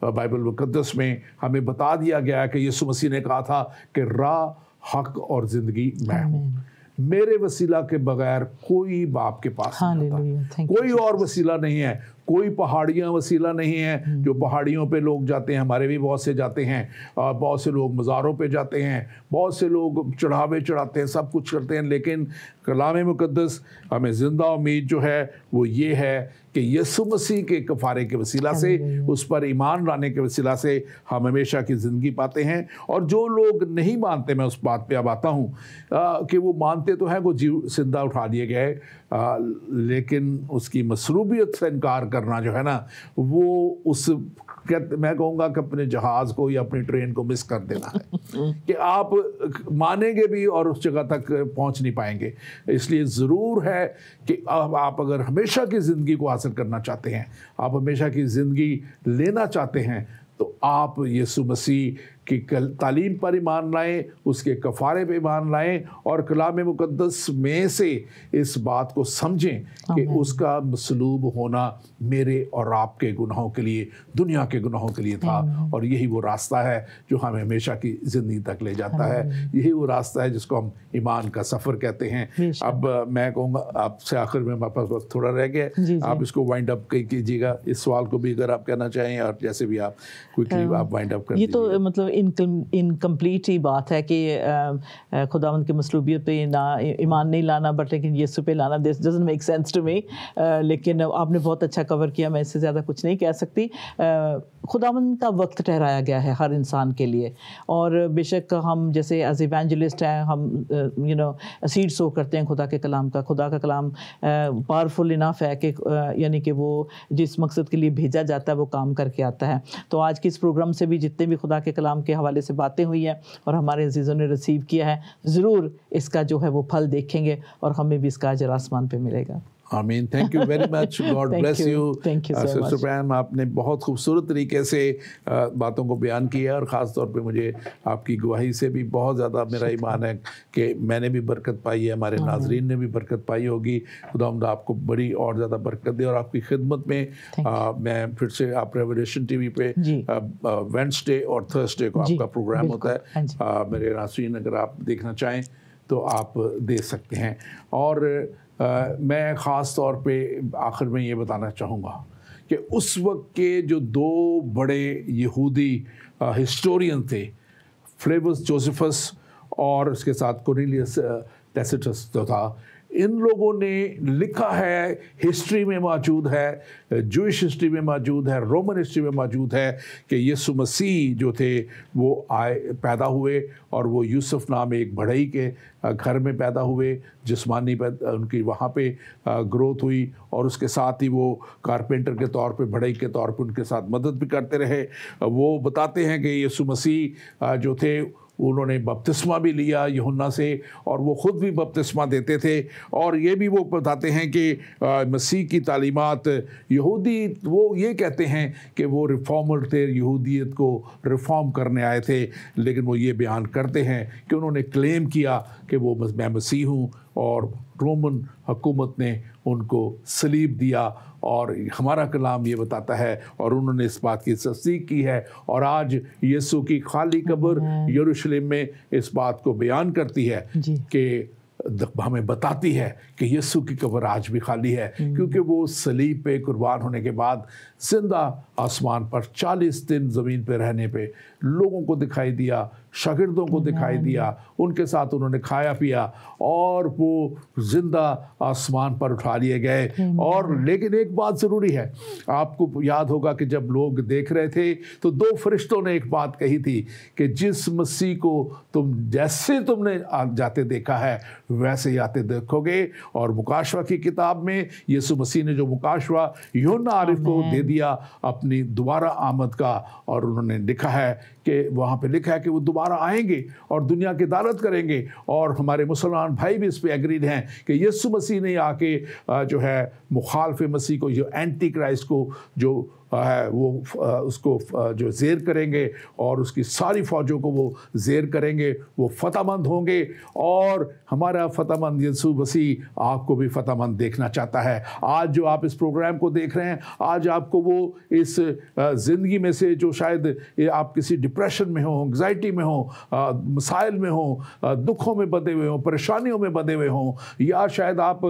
बाइबल मुकद्दस में हमें बता दिया गया है कि यीशु मसीह ने कहा था कि राह, हक और ज़िंदगी मैं हूँ, मेरे वसीला के बगैर कोई बाप के पास नहीं आता, कोई और वसीला नहीं है, कोई पहाड़ियाँ वसीला नहीं है। जो पहाड़ियों पे लोग जाते हैं, हमारे भी बहुत से जाते हैं, बहुत से लोग मज़ारों पे जाते हैं, बहुत से लोग चढ़ावे चढ़ाते हैं, सब कुछ करते हैं, लेकिन कलाम मुक़द्दस हमें ज़िंदा उम्मीद जो है वो ये है कि यीशु मसीह के कफ़ारे के वसीला से, उस पर ईमान लाने के वसीला से हम हमेशा की ज़िंदगी पाते हैं। और जो लोग नहीं मानते, मैं उस बात पे अब आता हूँ कि वो मानते तो हैं वो जीव जिंदा उठा दिए गए, लेकिन उसकी मसरूबियत से इनकार करना जो है ना, वो उस मैं कहूँगा कि अपने जहाज़ को या अपनी ट्रेन को मिस कर देना है कि आप मानेंगे भी और उस जगह तक पहुँच नहीं पाएंगे। इसलिए ज़रूर है कि आप अगर हमेशा की ज़िंदगी को हासिल करना चाहते हैं, आप हमेशा की ज़िंदगी लेना चाहते हैं, तो आप यीशु मसीह की तालीम पर ईमान लाएं, उसके कफ़ारे पे ईमान लाएं और कलाम मुक़द्दस में से इस बात को समझें कि उसका मसलूब होना मेरे और आपके गुनाहों के लिए, दुनिया के गुनाहों के लिए था। और यही वो रास्ता है जो हमें हमेशा की ज़िंदगी तक ले जाता है। यही वो रास्ता है जिसको हम ईमान का सफ़र कहते हैं। अब मैं कहूँगा आपसे, आखिर में हमारे पास वक्त थोड़ा रह गया, आप इसको वाइंड अप कीजिएगा, इस सवाल को भी अगर आप कहना चाहें, और जैसे भी आप क्विकली आप वाइंड अप कर दीजिए। ये तो मतलब इनकम्प्लीट ही बात है कि खुदावंद की मसलूबियत पे ना ईमान नहीं लाना, बट लेकिन यीशु पे लाना, this doesn't make sense to me. लेकिन आपने बहुत अच्छा कवर किया, मैं इससे ज़्यादा कुछ नहीं कह सकती। खुदावंद का वक्त ठहराया गया है हर इंसान के लिए, और बेशक हम जैसे एज इवेंजलिस्ट हैं, हम सीड सो करते हैं खुदा के कलाम का। खुदा का कलाम पावरफुल इनफ है कि यानी कि वो जिस मकसद के लिए भेजा जाता है वो काम करके आता है। तो आज के इस प्रोग्राम से भी जितने भी खुदा के कलाम के हवाले से बातें हुई हैं और हमारे अजीज़ों ने रिसीव किया है, ज़रूर इसका जो है वो फल देखेंगे और हमें भी इसका अजर आसमान पे मिलेगा। आमीन। Thank you very much, God bless you. Thank you so much. सुप्रैम, आपने बहुत खूबसूरत तरीके से बातों को बयान किया, और ख़ास तौर पे मुझे आपकी गवाही से भी बहुत ज़्यादा मेरा ईमान है कि मैंने भी बरकत पाई है, हमारे नाजरीन ने भी बरकत पाई होगी। खुदावंद आपको बड़ी और ज़्यादा बरकत दे। और आपकी खिदमत में मैं फिर से, आप रेवोल्यूशन टीवी पे वेडनेसडे और थर्सडे को आपका प्रोग्राम होता है, मेरे नाज़रीन अगर आप देखना चाहें तो आप देख सकते हैं। और मैं ख़ास तौर पे आखिर में ये बताना चाहूँगा कि उस वक्त के जो दो बड़े यहूदी हिस्टोरियन थे, फ्लेवस जोसेफस और उसके साथ कोर्नेलियस टैसिटस जो था, इन लोगों ने लिखा है, हिस्ट्री में मौजूद है, जूइश हिस्ट्री में मौजूद है, रोमन हिस्ट्री में मौजूद है कि यीशु मसीह जो थे वो पैदा हुए, और वो यूसुफ नाम एक बढ़ई के घर में पैदा हुए, जिस्मानी उनकी वहाँ पे ग्रोथ हुई, और उसके साथ ही वो कारपेंटर के तौर पे, बढ़ई के तौर पे उनके साथ मदद भी करते रहे। वो बताते हैं कि यीशु मसीह जो थे उन्होंने बपतिस्मा भी लिया यूहन्ना से, और वो ख़ुद भी बपतिस्मा देते थे। और ये भी वो बताते हैं कि मसीह की तालीमात, यहूदी वो ये कहते हैं कि वो रिफॉर्मर थे, यहूदियत को रिफॉर्म करने आए थे, लेकिन वो ये बयान करते हैं कि उन्होंने क्लेम किया कि वो मैं मसीह हूँ, और रोमन हुकूमत ने उनको सलीब दिया। और हमारा कलाम ये बताता है, और उन्होंने इस बात की तस्दीक की है, और आज यीशु की खाली कब्र यरूशलेम में इस बात को बयान करती है कि हमें बताती है कि यीशु की कब्र आज भी खाली है, क्योंकि वो सलीब पे कुर्बान होने के बाद जिंदा आसमान पर 40 दिन ज़मीन पे रहने पे लोगों को दिखाई दिया, शागिर्दों को दिखाई दिया, उनके साथ उन्होंने खाया पिया, और वो जिंदा आसमान पर उठा लिए गए। और लेकिन एक बात ज़रूरी है, आपको याद होगा कि जब लोग देख रहे थे तो दो फरिश्तों ने एक बात कही थी कि जिस मसीह को तुम जैसे तुमने जाते देखा है वैसे ही आते देखोगे। और मुकाशवा की किताब में यीशु मसीह ने जो मुकाशवा यूहन्ना आरिफ को दे दिया अपनी दोबारा आमद का, और उन्होंने लिखा है कि वहाँ पे लिखा है कि वो दोबारा आएंगे और दुनिया की अदालत करेंगे। और हमारे मुसलमान भाई भी इस पे एग्रीड हैं कि यीशु मसीह ने आके जो है मुखालफ मसीह को, जो एंटी क्राइस्ट को, जो है वो उसको जो ज़ेर करेंगे और उसकी सारी फ़ौजों को वो ज़ेर करेंगे, वो फ़तहमंद होंगे। और हमारा फ़तहमंद यीशु मसीह आपको भी फ़तहमंद देखना चाहता है। आज जो आप इस प्रोग्राम को देख रहे हैं, आज आपको वो इस ज़िंदगी में से जो शायद आप किसी डिप्रेशन में हो, एंग्जाइटी में हो, मसाइल में हो, दुखों में बंधे हुए हो, परेशानियों में बंधे हुए हो, या शायद आप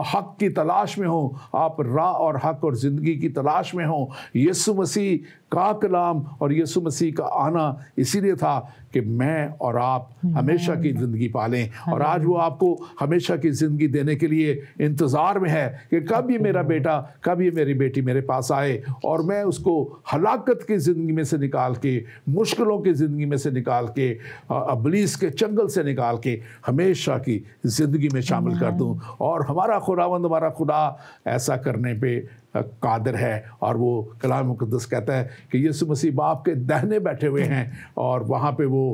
हक की तलाश में हो, आप राह और हक और ज़िंदगी की तलाश में हो। यीशु मसीह का कलाम और यीशु मसीह का आना इसीलिए था कि मैं और आप हमेशा की ज़िंदगी पालें। और आज वो आपको हमेशा की ज़िंदगी देने के लिए इंतज़ार में है कि कब ये मेरा बेटा, कब ये मेरी बेटी मेरे पास आए और मैं उसको हलाकत की ज़िंदगी में से निकाल के, मुश्किलों की ज़िंदगी में से निकाल के, इब्लीस के चंगल से निकाल के हमेशा की ज़िंदगी में शामिल कर दूं। और हमारा खुदावंद, हमारा खुदा ऐसा करने पे कादिर है। और वो कलाम मुक़द्दस कहता है कि यीशु मसीह बाप के दाहिने बैठे हुए हैं और वहाँ पे वो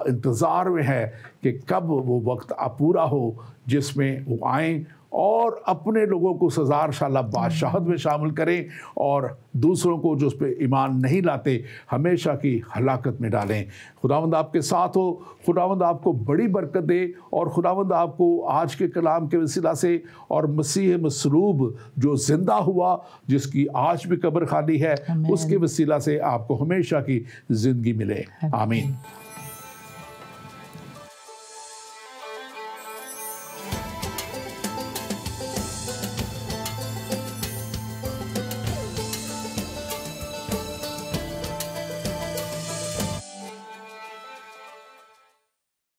इंतज़ार में है कि कब वो वक्त पूरा हो जिसमें वो आएँ और अपने लोगों को सज़ार शाला बादशाहत में शामिल करें और दूसरों को जो उस पर ईमान नहीं लाते हमेशा की हलाकत में डालें। खुदावंद आपके साथ हो, खुदावंद आपको बड़ी बरकत दे और खुदावंद आपको आज के कलाम के वसीला से और मसीह मसलूब जो ज़िंदा हुआ, जिसकी आज भी कब्र खाली है, उसके वसीला से आपको हमेशा की ज़िंदगी मिले। आमीन।